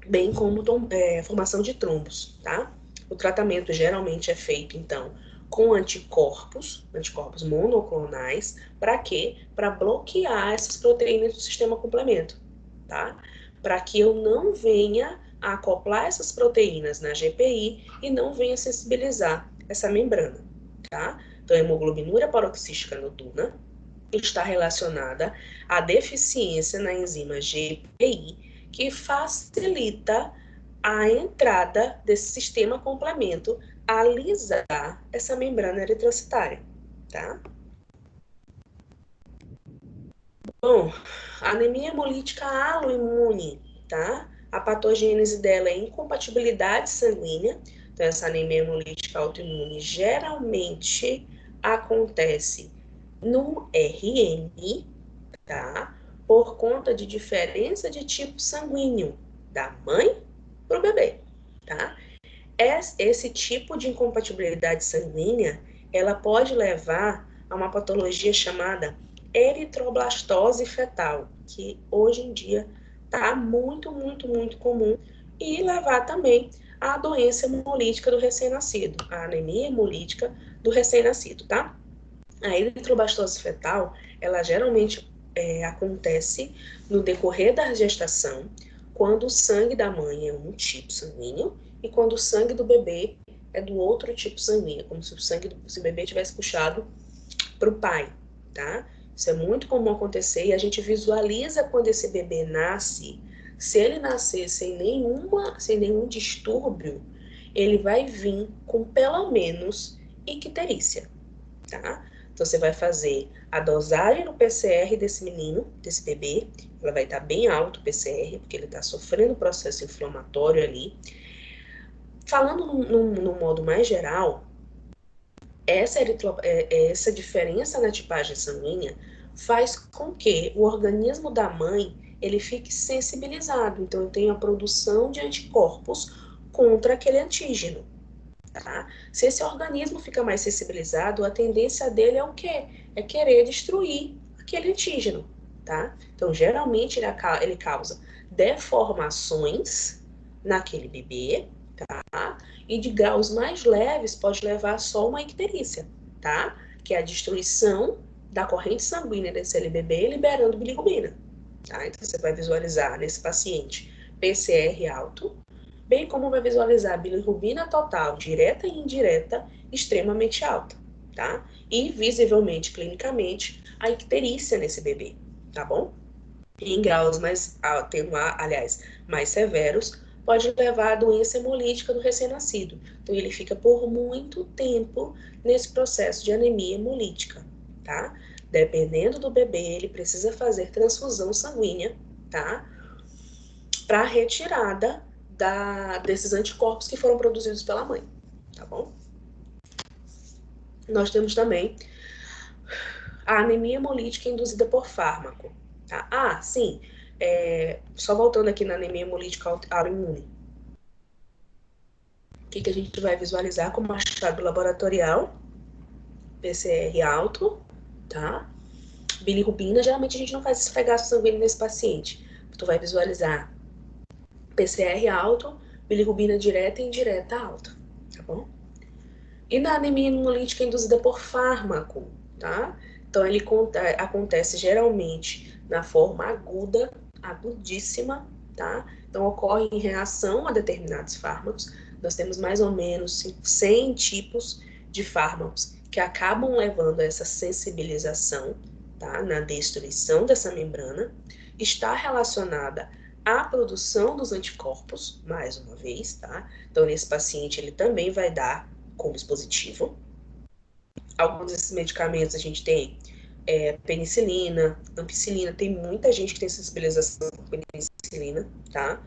Bem como formação de trombos, tá? O tratamento geralmente é feito, então, com anticorpos monoclonais, para quê? Para bloquear essas proteínas do sistema complemento, tá? Para que eu não venha a acoplar essas proteínas na GPI e não venha sensibilizar essa membrana, tá? Então, a hemoglobinúria paroxística noturna está relacionada à deficiência na enzima GPI, que facilita a entrada desse sistema complemento a alisar essa membrana eritrocitária, tá? Bom, a anemia hemolítica aloimune, tá? A patogênese dela é incompatibilidade sanguínea. Então, essa anemia hemolítica autoimune geralmente acontece no RM, tá? Por conta de diferença de tipo sanguíneo da mãe para o bebê, tá? Esse tipo de incompatibilidade sanguínea, ela pode levar a uma patologia chamada eritroblastose fetal, que hoje em dia está muito, muito, muito comum, e levar também à doença hemolítica do recém-nascido, a anemia hemolítica do recém-nascido, tá? A eritroblastose fetal, ela geralmente acontece no decorrer da gestação, quando o sangue da mãe é um tipo sanguíneo e quando o sangue do bebê é do outro tipo sanguíneo, como se o bebê tivesse puxado para o pai, tá? Isso é muito comum acontecer e a gente visualiza quando esse bebê nasce. Se ele nascer sem nenhum distúrbio, ele vai vir com pelo menos icterícia, tá? Então, você vai fazer a dosagem no PCR desse menino, desse bebê. Ela vai estar bem alto o PCR, porque ele está sofrendo processo inflamatório ali. Falando no modo mais geral, essa diferença na tipagem sanguínea faz com que o organismo da mãe ele fique sensibilizado. Então, eu tenho a produção de anticorpos contra aquele antígeno. Tá? Se esse organismo fica mais sensibilizado, a tendência dele é o quê? É querer destruir aquele antígeno, tá? Então, geralmente, ele causa deformações naquele bebê, tá? E de graus mais leves pode levar só uma icterícia, tá? Que é a destruição da corrente sanguínea desse bebê liberando bilirrubina, tá? Então, você vai visualizar nesse paciente PCR alto, bem como vai visualizar a bilirrubina total, direta e indireta, extremamente alta, tá? E, visivelmente, clinicamente, a icterícia nesse bebê, tá bom? Em graus mais severos, pode levar à doença hemolítica do recém-nascido. Então, ele fica por muito tempo nesse processo de anemia hemolítica, tá? Dependendo do bebê, ele precisa fazer transfusão sanguínea, tá? Para retirada desses anticorpos que foram produzidos pela mãe, tá bom? Nós temos também a anemia hemolítica induzida por fármaco, tá? Ah, sim, só voltando aqui na anemia hemolítica autoimune. O que a gente vai visualizar como achado laboratorial? PCR alto, tá? Bilirrubina, geralmente a gente não faz esfregaço sanguíneo nesse paciente. Tu vai visualizar PCR alto, bilirrubina direta e indireta alta, tá bom? E na anemia hemolítica induzida por fármaco, tá? Então, ele acontece geralmente na forma aguda, agudíssima, tá? Então, ocorre em reação a determinados fármacos. Nós temos mais ou menos 100 tipos de fármacos que acabam levando a essa sensibilização, tá? Na destruição dessa membrana. Está relacionada à produção dos anticorpos, mais uma vez, tá? Então, nesse paciente, ele também vai dar como positivo. Alguns desses medicamentos a gente tem penicilina, ampicilina, tem muita gente que tem sensibilização com penicilina, tá?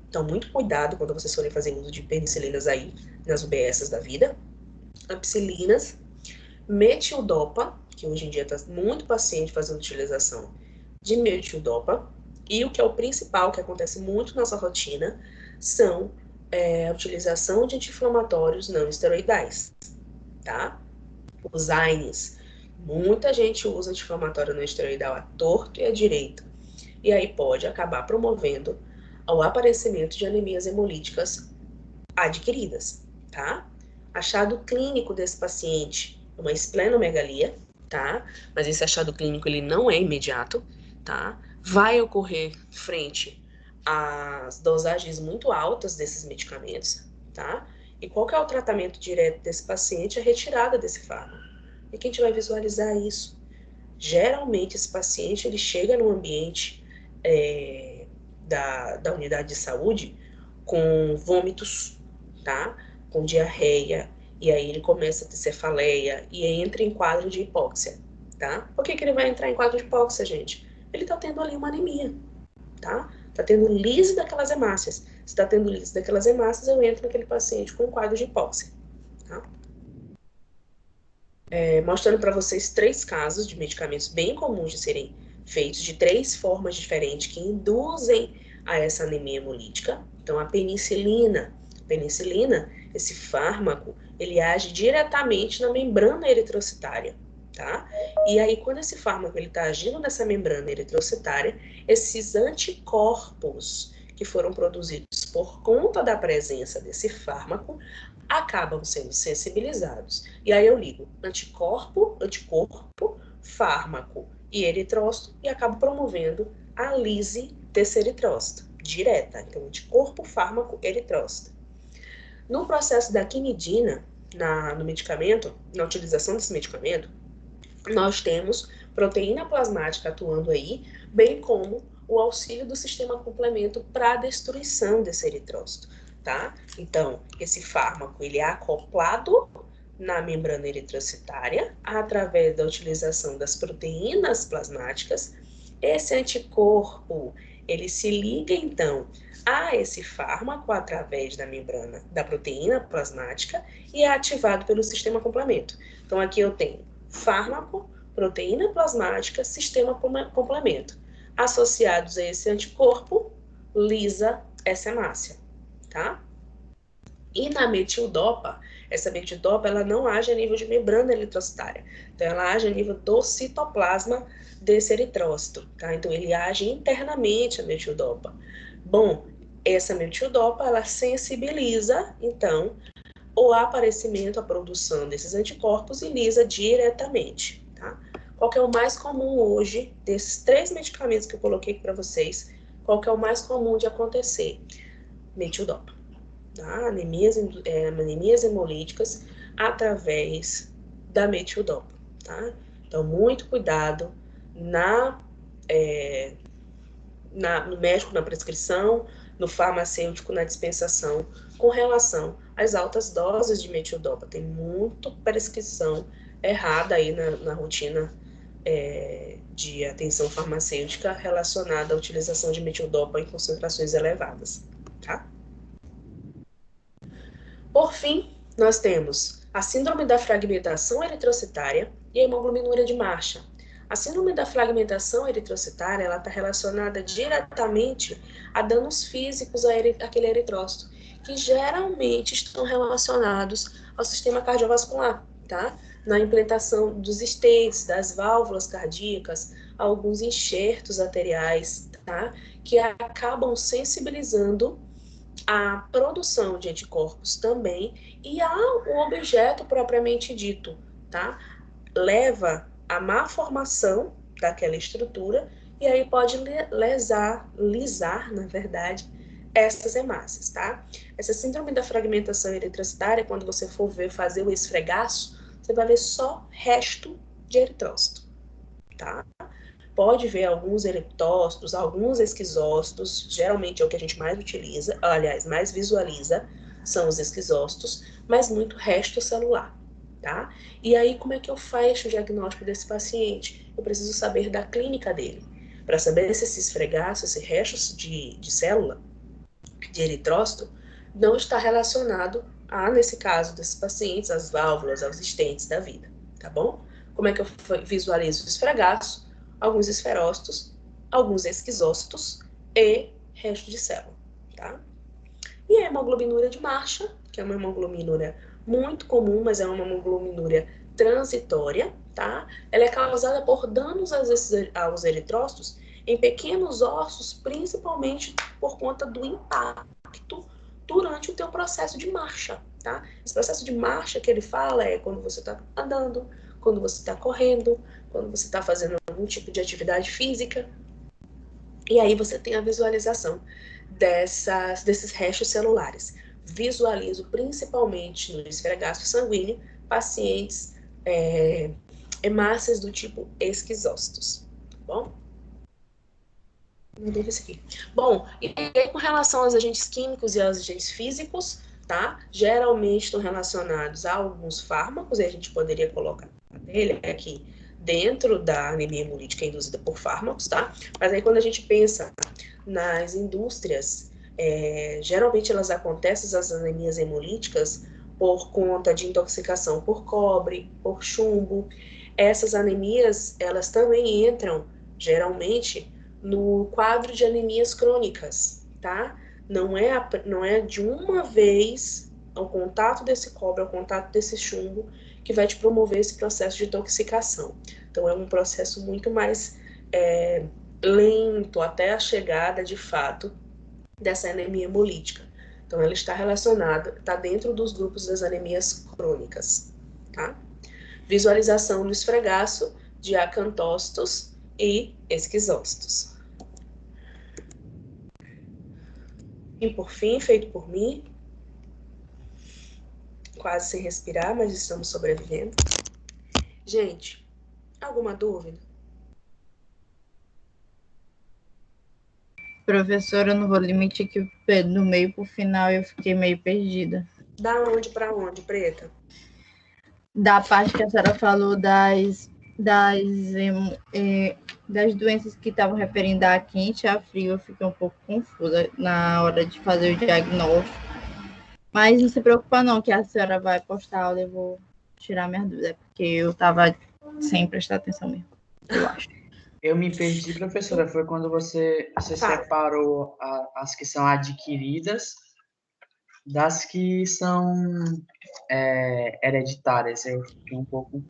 Então, muito cuidado quando vocês forem fazer uso de penicilinas aí, nas UBSs da vida. Ampicilinas, metildopa, que hoje em dia está muito paciente fazendo utilização de metildopa, e o que é o principal, que acontece muito na nossa rotina, são a utilização de anti-inflamatórios não esteroidais, tá? Os AINES. Muita gente usa anti-inflamatório não esteroidal à torto e à direita. E aí pode acabar promovendo o aparecimento de anemias hemolíticas adquiridas, tá? Achado clínico desse paciente, uma esplenomegalia, tá? Mas esse achado clínico, ele não é imediato, tá? Vai ocorrer frente às dosagens muito altas desses medicamentos, tá? E qual que é o tratamento direto desse paciente? A retirada desse fármaco. E que a gente vai visualizar isso? Geralmente, esse paciente, ele chega no ambiente da unidade de saúde com vômitos, tá? Com diarreia, e aí ele começa a ter cefaleia, e aí entra em quadro de hipóxia, tá? Por que ele vai entrar em quadro de hipóxia, gente? Ele tá tendo ali uma anemia, tá? Tá tendo lise daquelas hemácias. Se tá tendo lise daquelas hemácias, eu entro naquele paciente com quadro de hipóxia, tá? Mostrando para vocês 3 casos de medicamentos bem comuns de serem feitos de 3 formas diferentes que induzem a essa anemia hemolítica. Então, a penicilina, esse fármaco, ele age diretamente na membrana eritrocitária, tá? E aí, quando esse fármaco ele está agindo nessa membrana eritrocitária, esses anticorpos que foram produzidos por conta da presença desse fármaco acabam sendo sensibilizados. E aí eu ligo anticorpo, fármaco e eritrócito e acabo promovendo a lise desse eritrócito, direta. Então, anticorpo, fármaco, eritrócito. No processo da quinidina, no medicamento, na utilização desse medicamento, nós temos proteína plasmática atuando aí, bem como o auxílio do sistema complemento para a destruição desse eritrócito, tá? Então, esse fármaco, ele é acoplado na membrana eritrocitária, através da utilização das proteínas plasmáticas. Esse anticorpo, ele se liga, então, a esse fármaco através da membrana da proteína plasmática e é ativado pelo sistema complemento. Então, aqui eu tenho fármaco, proteína plasmática, sistema complemento. Associados a esse anticorpo, lisa essa hemácia, tá? E na metildopa, essa metildopa, ela não age a nível de membrana eritrocitária. Então, ela age a nível do citoplasma desse eritrócito, tá? Então, ele age internamente a metildopa. Bom, essa metildopa, ela sensibiliza, então, o aparecimento, a produção desses anticorpos e lisa diretamente, tá? Qual que é o mais comum hoje, desses 3 medicamentos que eu coloquei para vocês, qual que é o mais comum de acontecer? Metildopa, tá? Anemias hemolíticas através da metildopa, tá? Então, muito cuidado no médico, na prescrição, no farmacêutico, na dispensação, com relação às altas doses de metildopa. Tem muita prescrição errada aí na rotina de atenção farmacêutica relacionada à utilização de metildopa em concentrações elevadas, tá? Por fim, nós temos a síndrome da fragmentação eritrocitária e a hemoglobinuria de marcha. A síndrome da fragmentação eritrocitária, ela está relacionada diretamente a danos físicos àquele eritrócito, que geralmente estão relacionados ao sistema cardiovascular, tá? Na implantação dos stents, das válvulas cardíacas, alguns enxertos arteriais, tá? Que acabam sensibilizando a produção de anticorpos também e o objeto propriamente dito, tá? Leva a má formação daquela estrutura e aí pode lisar, na verdade, essas hemácias, tá? Essa síndrome da fragmentação eritrocitária, quando você for fazer o esfregaço, você vai ver só resto de eritrócito, tá? Pode ver alguns eritócitos, alguns esquizócitos, geralmente é o que a gente mais utiliza, aliás, mais visualiza, são os esquizócitos, mas muito resto celular, tá? E aí, como é que eu faço o diagnóstico desse paciente? Eu preciso saber da clínica dele, para saber se esse esfregaço, esse resto de célula, de eritrócito, não está relacionado a, nesse caso desses pacientes, as válvulas, aos estentes da vida, tá bom? Como é que eu visualizo o esfregaço? Alguns esferócitos, alguns esquizócitos e resto de célula, tá? E a hemoglobinúria de marcha, que é uma hemoglobinúria muito comum, mas é uma hemoglobinúria transitória, tá? Ela é causada por danos aos eritrócitos em pequenos ossos, principalmente por conta do impacto durante o teu processo de marcha, tá? Esse processo de marcha que ele fala é quando você está andando, quando você está correndo, quando você está fazendo algum tipo de atividade física. E aí você tem a visualização desses restos celulares. Visualizo principalmente no esfregaço sanguíneo pacientes hemácias do tipo esquizócitos, tá bom? Bom, e aí, com relação aos agentes químicos e aos agentes físicos, tá? Geralmente estão relacionados a alguns fármacos, e a gente poderia colocar ele aqui dentro da anemia hemolítica induzida por fármacos, tá? Mas aí quando a gente pensa nas indústrias, geralmente elas acontecem, as anemias hemolíticas, por conta de intoxicação por cobre, por chumbo. Essas anemias, elas também entram, geralmente, no quadro de anemias crônicas, tá? Não é de uma vez ao contato desse cobre, ao contato desse chumbo, que vai te promover esse processo de intoxicação. Então, é um processo muito mais lento até a chegada, de fato, dessa anemia hemolítica. Então, ela está relacionada, está dentro dos grupos das anemias crônicas, tá? Visualização do esfregaço de acantócitos e esquizócitos. E por fim, feito por mim, quase sem respirar, mas estamos sobrevivendo. Gente, alguma dúvida? Professora, no limite aqui do meio para o final eu fiquei meio perdida. Da onde para onde, Preta? Da parte que a senhora falou das doenças que estavam referindo a quente e a frio, eu fiquei um pouco confusa na hora de fazer o diagnóstico. Mas não se preocupa não, que a senhora vai postar a aula, eu vou tirar minhas dúvidas, porque eu estava sem prestar atenção mesmo, eu acho. Eu me perdi, professora, foi quando você separou as que são adquiridas das que são hereditárias. Eu fiquei um pouco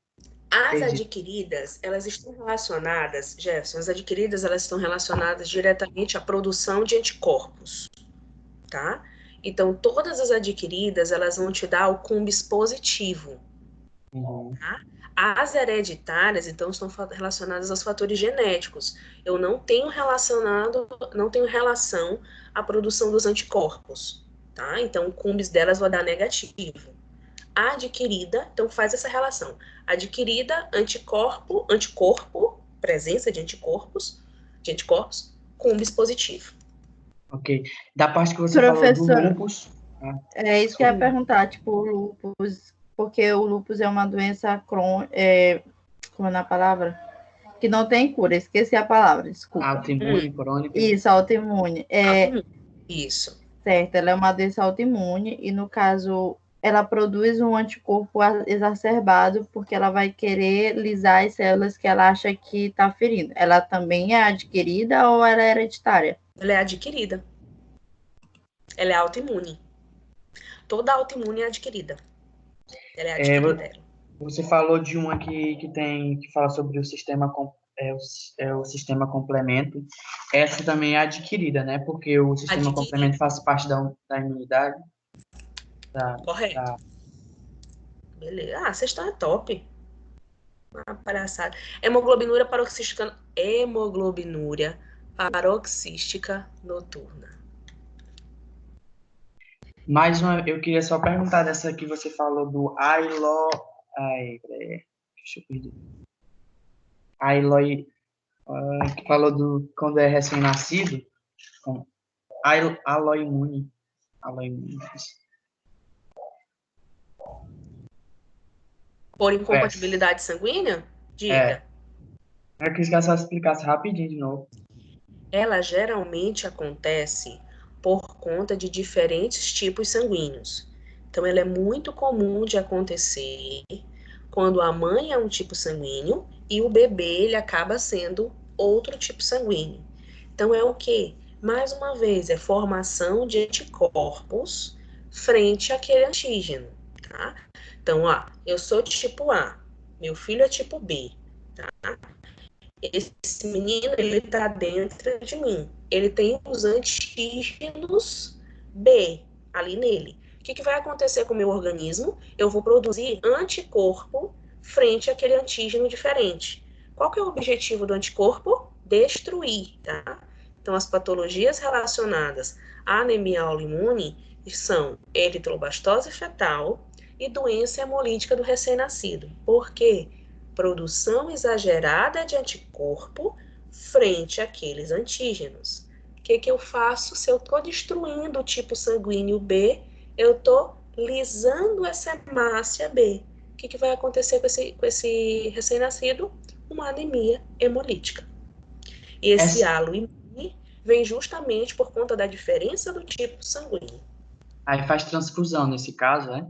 As perdido. adquiridas, elas estão relacionadas, Jefferson, as adquiridas, elas estão relacionadas diretamente à produção de anticorpos, tá? Então, todas as adquiridas, elas vão te dar o cumbis positivo, tá? As hereditárias, então, estão relacionadas aos fatores genéticos. Eu não tenho relação à produção dos anticorpos, tá? Então, o cumbis delas vai dar negativo. A adquirida, então faz essa relação. Adquirida, anticorpo, presença de anticorpos, cumbis positivo. Ok. Da parte que você falou do lúpus... É isso que eu ia perguntar, tipo, o lúpus, porque o lúpus é uma doença crônica, como é na palavra? Que não tem cura, esqueci a palavra, desculpa. Autoimune, crônica. Isso, autoimune. Isso. Certo, ela é uma doença autoimune e, no caso, ela produz um anticorpo exacerbado porque ela vai querer lisar as células que ela acha que está ferindo. Ela também é adquirida ou ela é hereditária? Ela é adquirida. Ela é autoimune. Toda autoimune é adquirida. Ela é adquirida. Você falou de uma que fala sobre o sistema é o sistema complemento. Essa também é adquirida, né? Porque o sistema Adquirida. complemento faz parte da imunidade. Correto. Da... Beleza. Ah, vocês estão top. Uma palhaçada. Hemoglobinúria paroxística noturna. Mais uma, eu queria só perguntar dessa que você falou do deixa eu perder. Que falou do quando é recém-nascido, aloimune. Por incompatibilidade sanguínea? Diga. Eu quis que ela explicasse rapidinho de novo. Ela geralmente acontece por conta de diferentes tipos sanguíneos. Então, ela é muito comum de acontecer quando a mãe é um tipo sanguíneo e o bebê ele acaba sendo outro tipo sanguíneo. Então, é o quê? Mais uma vez, é formação de anticorpos frente àquele antígeno, tá? Então, eu sou tipo A, meu filho é tipo B, tá? Esse menino, ele tá dentro de mim. Ele tem os antígenos B ali nele. O que vai acontecer com o meu organismo? Eu vou produzir anticorpo frente àquele antígeno diferente. Qual que é o objetivo do anticorpo? Destruir, tá? Então, as patologias relacionadas à anemia autoimune são eritrobastose fetal e doença hemolítica do recém-nascido. Por quê? Produção exagerada de anticorpo frente àqueles antígenos. O que eu faço se eu estou destruindo o tipo sanguíneo B? Eu estou lisando essa hemácia B. O que vai acontecer com esse recém-nascido? Uma anemia hemolítica. E esse halo imune vem justamente por conta da diferença do tipo sanguíneo. Aí faz transfusão nesse caso, né?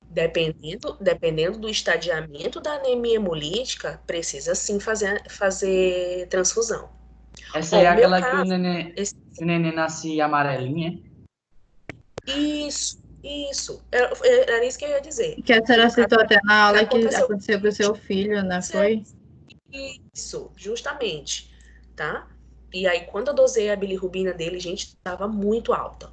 Dependendo do estadiamento da anemia hemolítica, precisa sim fazer transfusão. Essa é aquela que o esse... neném nasce amarelinha? Isso. Era isso que eu ia dizer. Que a senhora citou até na aula que aconteceu com o seu filho, né? Foi? Isso, justamente. Tá? E aí, quando eu dosei a bilirrubina dele, gente, estava muito alta.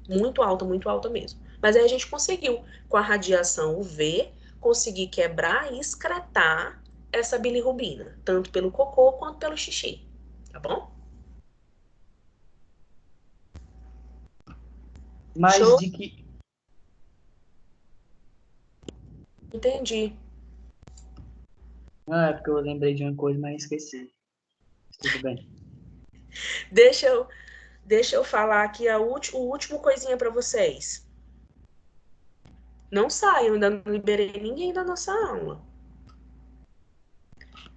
Muito alta, muito alta mesmo. Mas aí a gente conseguiu, com a radiação UV, conseguir quebrar e excretar essa bilirrubina, tanto pelo cocô quanto pelo xixi. Tá bom? Mas Show? de que... Entendi. É porque eu lembrei de uma coisa, mas esqueci. Tudo bem. Deixa eu falar aqui o último coisinha para vocês. Não saiam, ainda não liberei ninguém da nossa aula.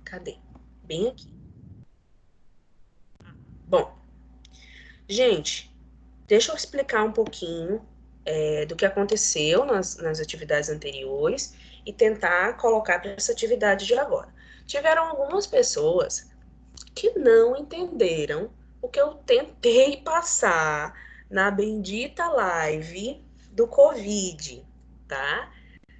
Cadê? Bem aqui. Bom, gente, deixa eu explicar um pouquinho do que aconteceu nas atividades anteriores e tentar colocar para essa atividade de agora. Tiveram algumas pessoas que não entenderam o que eu tentei passar na bendita live do Covid, tá?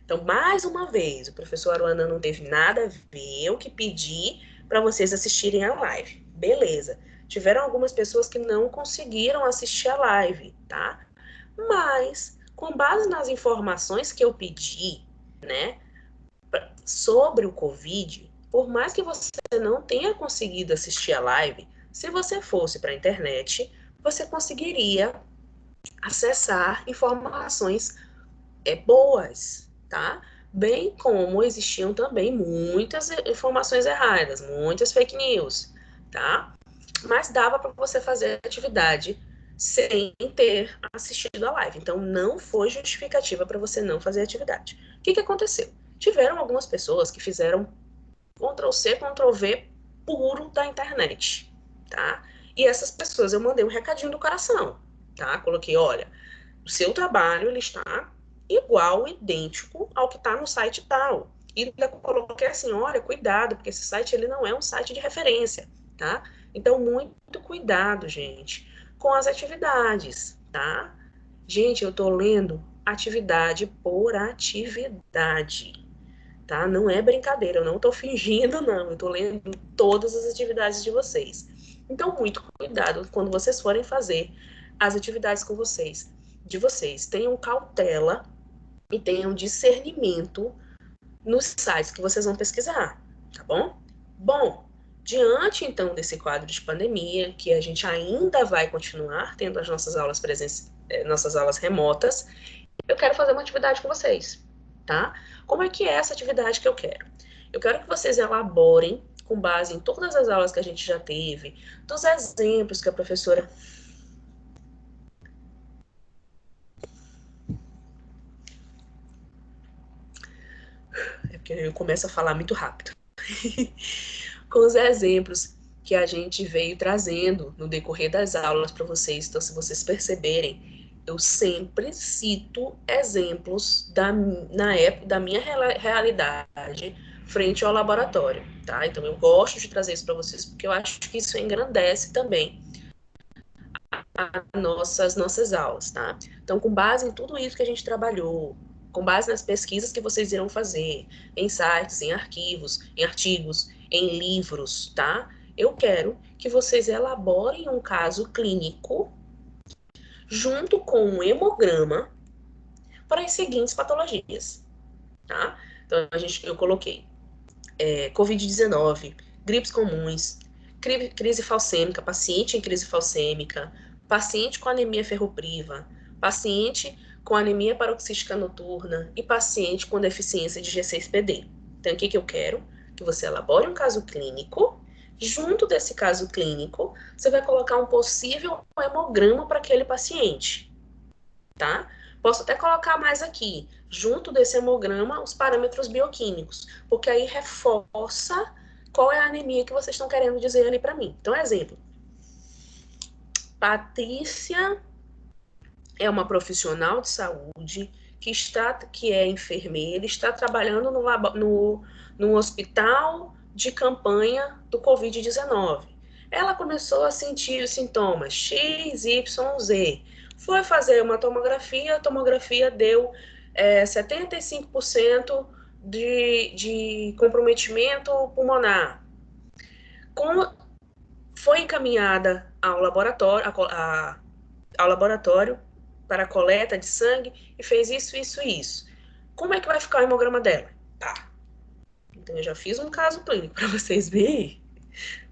Então, mais uma vez, o professor Aruana não teve nada a ver, eu que pedi para vocês assistirem a live. Beleza. Tiveram algumas pessoas que não conseguiram assistir a live, tá? Mas, com base nas informações que eu pedi, né, sobre o Covid, por mais que você não tenha conseguido assistir a live, se você fosse para a internet, você conseguiria acessar informações boas, tá? Bem como existiam também muitas informações erradas, muitas fake news, tá? Mas dava para você fazer a atividade sem ter assistido a live. Então, não foi justificativa para você não fazer a atividade. O que aconteceu? Tiveram algumas pessoas que fizeram Ctrl+C, Ctrl+V puro da internet, tá? E essas pessoas eu mandei um recadinho do coração, tá? Coloquei, olha, o seu trabalho ele está igual, idêntico ao que está no site tal. E ainda coloquei assim, olha, cuidado, porque esse site ele não é um site de referência, tá? Então, muito cuidado, gente, com as atividades, tá? Gente, eu tô lendo atividade por atividade, tá? Não é brincadeira, eu não tô fingindo, não. Eu tô lendo todas as atividades de vocês. Então, muito cuidado quando vocês forem fazer as atividades de vocês. Tenham cautela e tenham discernimento nos sites que vocês vão pesquisar, tá bom? Bom, diante, então, desse quadro de pandemia, que a gente ainda vai continuar tendo as nossas aulas nossas aulas remotas, eu quero fazer uma atividade com vocês, tá? Como é que é essa atividade que eu quero? Eu quero que vocês elaborem, com base em todas as aulas que a gente já teve, dos exemplos que a professora... É porque eu começo a falar muito rápido. Com os exemplos que a gente veio trazendo no decorrer das aulas para vocês. Então, se vocês perceberem, eu sempre cito exemplos da minha realidade frente ao laboratório, tá? Então, eu gosto de trazer isso para vocês, porque eu acho que isso engrandece também as nossas aulas, tá? Então, com base em tudo isso que a gente trabalhou, com base nas pesquisas que vocês irão fazer, em sites, em arquivos, em artigos, em livros, tá? Eu quero que vocês elaborem um caso clínico junto com um hemograma para as seguintes patologias, tá? Então, eu coloquei Covid-19, gripes comuns, crise falcêmica, paciente em crise falcêmica, paciente com anemia ferropriva, paciente com anemia paroxística noturna e paciente com deficiência de G6PD. Então, o que eu quero? Que você elabore um caso clínico. Junto desse caso clínico, você vai colocar um possível hemograma para aquele paciente, tá? Posso até colocar mais aqui, junto desse hemograma, os parâmetros bioquímicos, porque aí reforça qual é a anemia que vocês estão querendo dizer ali para mim. Então, exemplo. Patrícia é uma profissional de saúde que é enfermeira, está trabalhando no hospital de campanha do Covid-19. Ela começou a sentir os sintomas X, Y, Z. Foi fazer uma tomografia, a tomografia deu 75% de comprometimento pulmonar. Foi encaminhada ao laboratório para a coleta de sangue e fez isso, isso e isso. Como é que vai ficar o hemograma dela? Tá. Então, eu já fiz um caso clínico para vocês verem,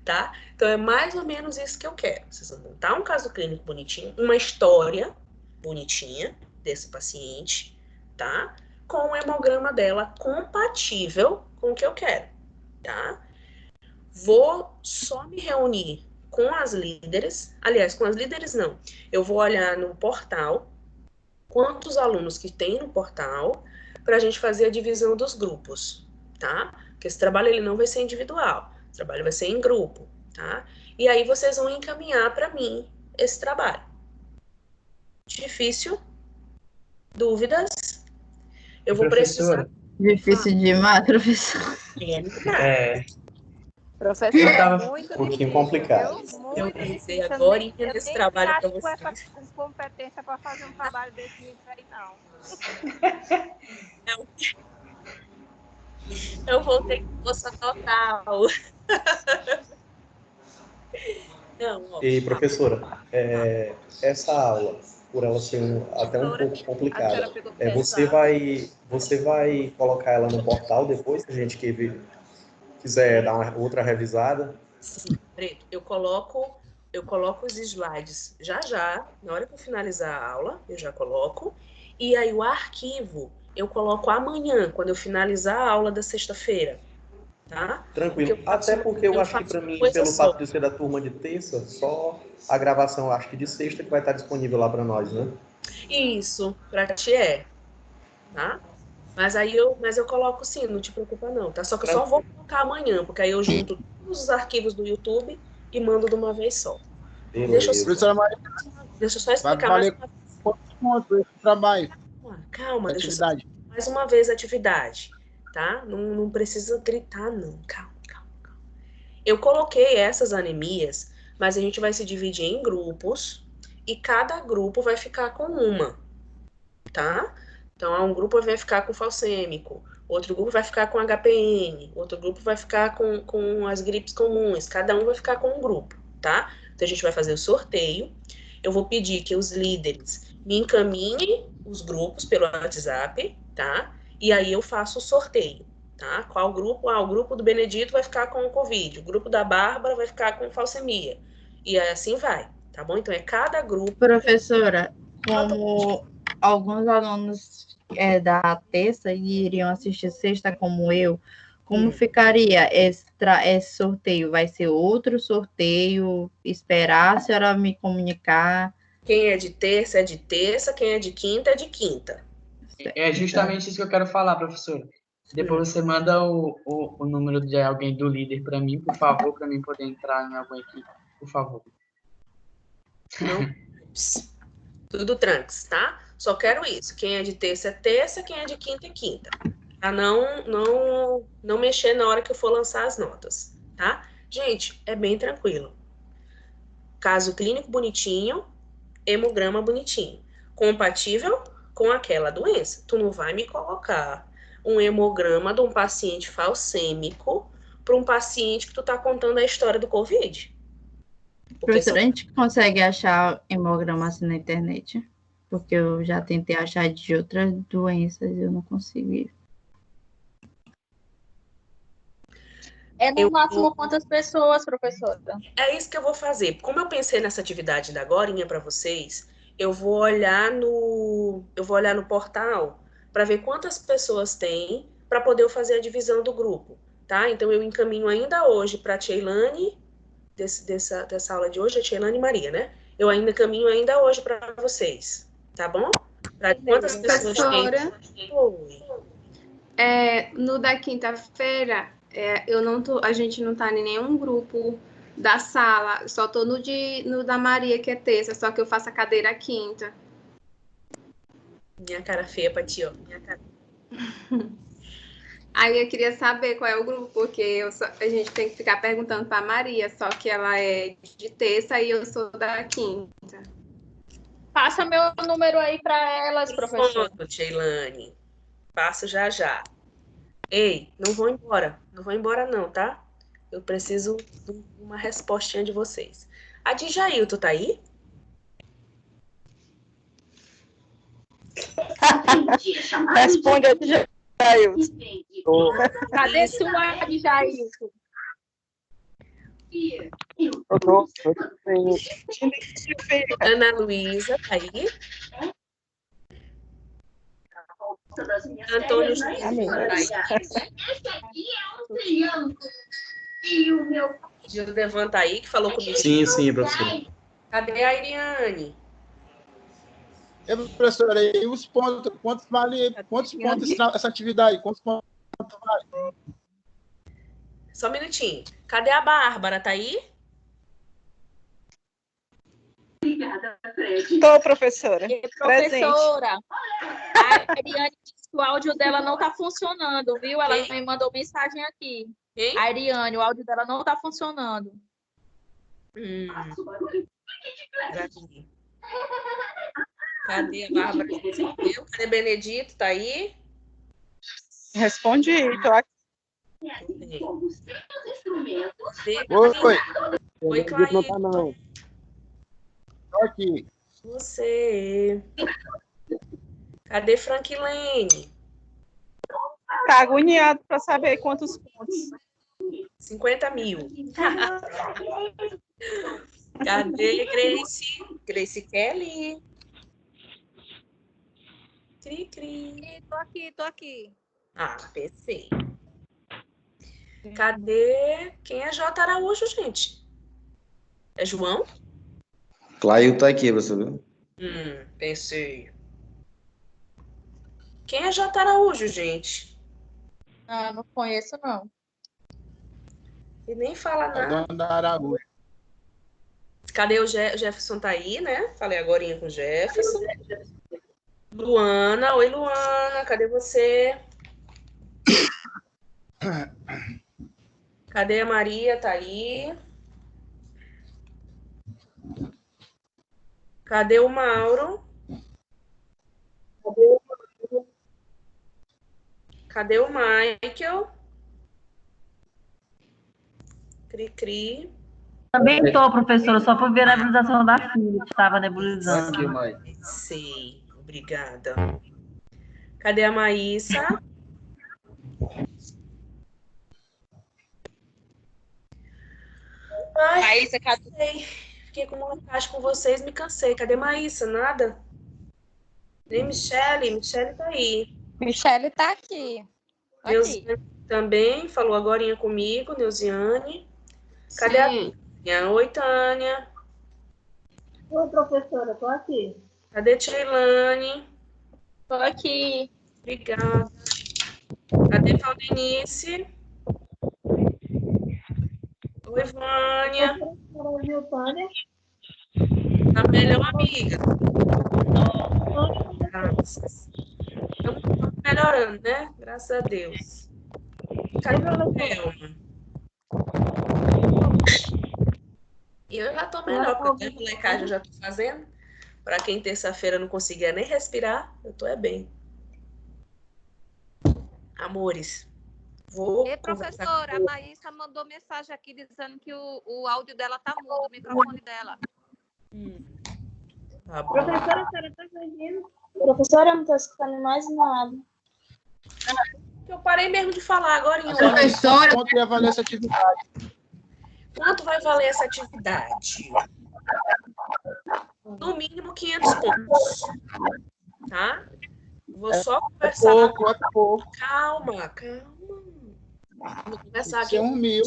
tá? Então, é mais ou menos isso que eu quero. Vocês vão montar um caso clínico bonitinho, uma história bonitinha desse paciente, tá? Com o hemograma dela compatível com o que eu quero, tá? Vou só me reunir com as líderes, aliás, com as líderes não, eu vou olhar no portal, quantos alunos que tem no portal, para a gente fazer a divisão dos grupos, tá? Porque esse trabalho ele não vai ser individual, o trabalho vai ser em grupo, tá? E aí vocês vão encaminhar para mim esse trabalho. Difícil? Dúvidas? Eu vou precisar... Difícil demais, professor. Professor, Tava muito um pouquinho difícil, complicado. viu? Eu Muito pensei difícil. agora Eu em esse nem trabalho para acho com vocês. essa competência para fazer um trabalho desse nível aí, não. Eu vou ter força total. Não, ó. E, professora, essa aula, por ela ser até um pouco complicada, você vai colocar ela no portal depois, se a gente quiser dar uma outra revisada? Sim, Preto, eu coloco os slides já, na hora que eu finalizar a aula, eu já coloco, e aí o arquivo eu coloco amanhã, quando eu finalizar a aula da sexta-feira, tá? Tranquilo. Até porque eu acho que para mim, pelo fato de ser da turma de terça, só a gravação, acho que de sexta, que vai estar disponível lá para nós, né? Isso, pra ti tá? Mas eu coloco sim, não te preocupa não, tá? Só que eu só vou colocar amanhã, porque aí eu junto todos os arquivos do YouTube e mando de uma vez só. Deixa eu só explicar mais uma vez. Quantos pontos esse trabalho? Calma, deixa eu só mais uma vez a atividade, tá? Não precisa gritar, não. Calma. Eu coloquei essas anemias, mas a gente vai se dividir em grupos e cada grupo vai ficar com uma, tá? Então, um grupo vai ficar com falcêmico, outro grupo vai ficar com HPN, outro grupo vai ficar com as gripes comuns, cada um vai ficar com um grupo, tá? Então, a gente vai fazer o sorteio. Eu vou pedir que os líderes me encaminhem os grupos pelo WhatsApp, tá? E aí eu faço o sorteio, tá? Qual grupo? O grupo do Benedito vai ficar com o Covid, o grupo da Bárbara vai ficar com falcemia. E assim vai, tá bom? Então, é cada grupo... Professora, como alguns alunos da terça iriam assistir sexta como eu, como ficaria esse sorteio? Vai ser outro sorteio? Esperar a senhora me comunicar? Quem é de terça, quem é de quinta, é de quinta. É justamente isso que eu quero falar, professora. Depois você manda o número de alguém do líder para mim, por favor, para mim poder entrar em alguma equipe, por favor. Não, tudo tranques, tá? Só quero isso. Quem é de terça é terça, quem é de quinta é quinta. Pra não mexer na hora que eu for lançar as notas, tá? Gente, é bem tranquilo. Caso clínico bonitinho, hemograma bonitinho. Compatível com aquela doença. Tu não vai me colocar um hemograma de um paciente falcêmico para um paciente que tu tá contando a história do Covid. Professora, a gente consegue achar hemograma assim na internet? Porque eu já tentei achar de outras doenças e eu não consegui. É no máximo quantas pessoas, professora? É isso que eu vou fazer. Como eu pensei nessa atividade da agorinha para vocês, eu vou olhar no portal para ver quantas pessoas tem para poder eu fazer a divisão do grupo, tá? Então eu encaminho ainda hoje para a Sheilane, dessa aula de hoje, a Sheilane e Maria, né? Eu ainda encaminho ainda hoje para vocês, tá bom? Para quantas pessoas tem? No da quinta-feira, a gente não tá em nenhum grupo da sala, só tô no da Maria, que é terça, só que eu faço a cadeira quinta. Minha cara feia pra ti, ó. Minha cara. Aí eu queria saber qual é o grupo, porque a gente tem que ficar perguntando pra Maria, só que ela é de terça e eu sou da quinta. Passa meu número aí para elas, professor. Sheilane. Passo já já. Ei, não vou embora. Não vou embora não, tá? Eu preciso de uma respostinha de vocês. A Djail, tu tá aí? Responde a Djail. Cadê sua, Djail? Ana Luísa, tá aí? Antônio Gildevan tá aí, que falou comigo. Sim, professora. Cadê a Iriane? Professora, e os pontos? Quantos pontos essa atividade? Quantos pontos vale? Só um minutinho. Cadê a Bárbara? Tá aí? Obrigada, Fred. Estou, professora. Professora, a Ariane disse que o áudio dela não está funcionando, viu? Ela me mandou mensagem aqui. Quem? A Ariane, o áudio dela não está funcionando. Cadê a Bárbara? Cadê Benedito? Tá aí? Respondi, estou aqui. Oi, Clay. Não tá, não. Estou aqui. Você. Cadê Frankilene? Está agoniado para saber quantos pontos. 50 mil. Cadê Grace? Grace Kelly? Cri. Tô aqui. Ah, pensei. Cadê? Quem é J. Araújo, gente? É João? Claio tá aqui, professor. Pensei. Quem é J. Araújo, gente? Ah, não conheço, não. E nem fala nada. Dona Araújo. Cadê o Jefferson? Tá aí, né? Falei agorinha com o Jefferson. Luana. Oi, Luana. Cadê você? Cadê a Maria? Tá aí. Cadê o Mauro? Cadê o Michael? Cri. Também estou, professora, só fui ver a nebulização da filha, que estava nebulizando. Aqui, mãe. Sei, obrigada. Cadê a Maísa? Ai, Maísa, cadê? fiquei com vontade com vocês, me cansei. Cadê Maísa? Nada? Nem Michele? Michele tá aí. Michele tá aqui. Neuziane também falou agorinha comigo, Neuziane. Cadê a Tânia? Oi, Tânia. Oi, professora, tô aqui. Cadê Tcheilane? Tô aqui. Obrigada. Cadê Valdenice? Oi, Vânia. Tá melhor, amiga? Graças. Estamos melhorando, né? Graças a Deus. Cadê a Thelma? Eu já tô melhor, porque a molecagem eu já tô fazendo. Para quem terça-feira não conseguia nem respirar, eu tô bem. Amores, vou... E professora, a Maísa mandou mensagem aqui dizendo que o áudio dela tá mudo, o microfone dela. Tá bom. Professora, a senhora tá ouvindo? Professora, eu não tô escutando mais nada. Eu parei mesmo de falar agora. Professora, quanto vai valer essa atividade? Quanto vai valer essa atividade? No mínimo 500 pontos. Tá? Vou só conversar. É pouco. Calma. Vou conversar aqui. 1.000.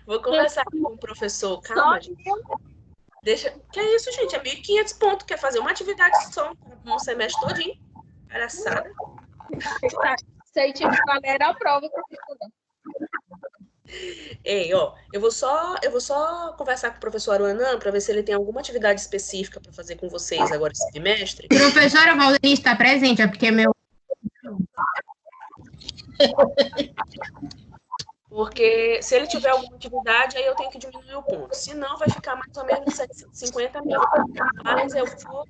Vou conversar aqui com o professor. Calma, gente. Deixa... Que é isso, gente? É 1.500 pontos. Quer fazer uma atividade só um semestre todinho? Palhaçada. Se aí tinha que valer a prova, professora. Ei, ó, eu vou só conversar com o professor Aruanã para ver se ele tem alguma atividade específica para fazer com vocês agora esse semestre. Professora Valdenice está presente, é porque meu... Porque se ele tiver alguma atividade, aí eu tenho que diminuir o ponto. Senão, vai ficar mais ou menos 750 mil. Mas eu vou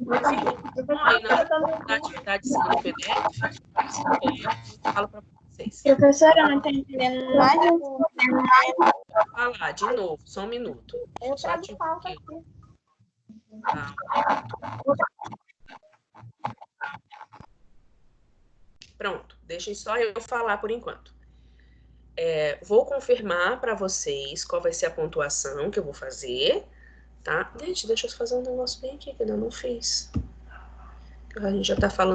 aí na atividade no PDF, eu falo para vocês. Professora, eu não estou entendendo mais. Vou falar de novo, só um minuto. Eu Só trago falta aqui. Tá. Pronto, deixem só eu falar por enquanto. Vou confirmar para vocês qual vai ser a pontuação que eu vou fazer, tá? Gente, deixa eu fazer um negócio bem aqui que eu ainda não fiz. A gente já tá falando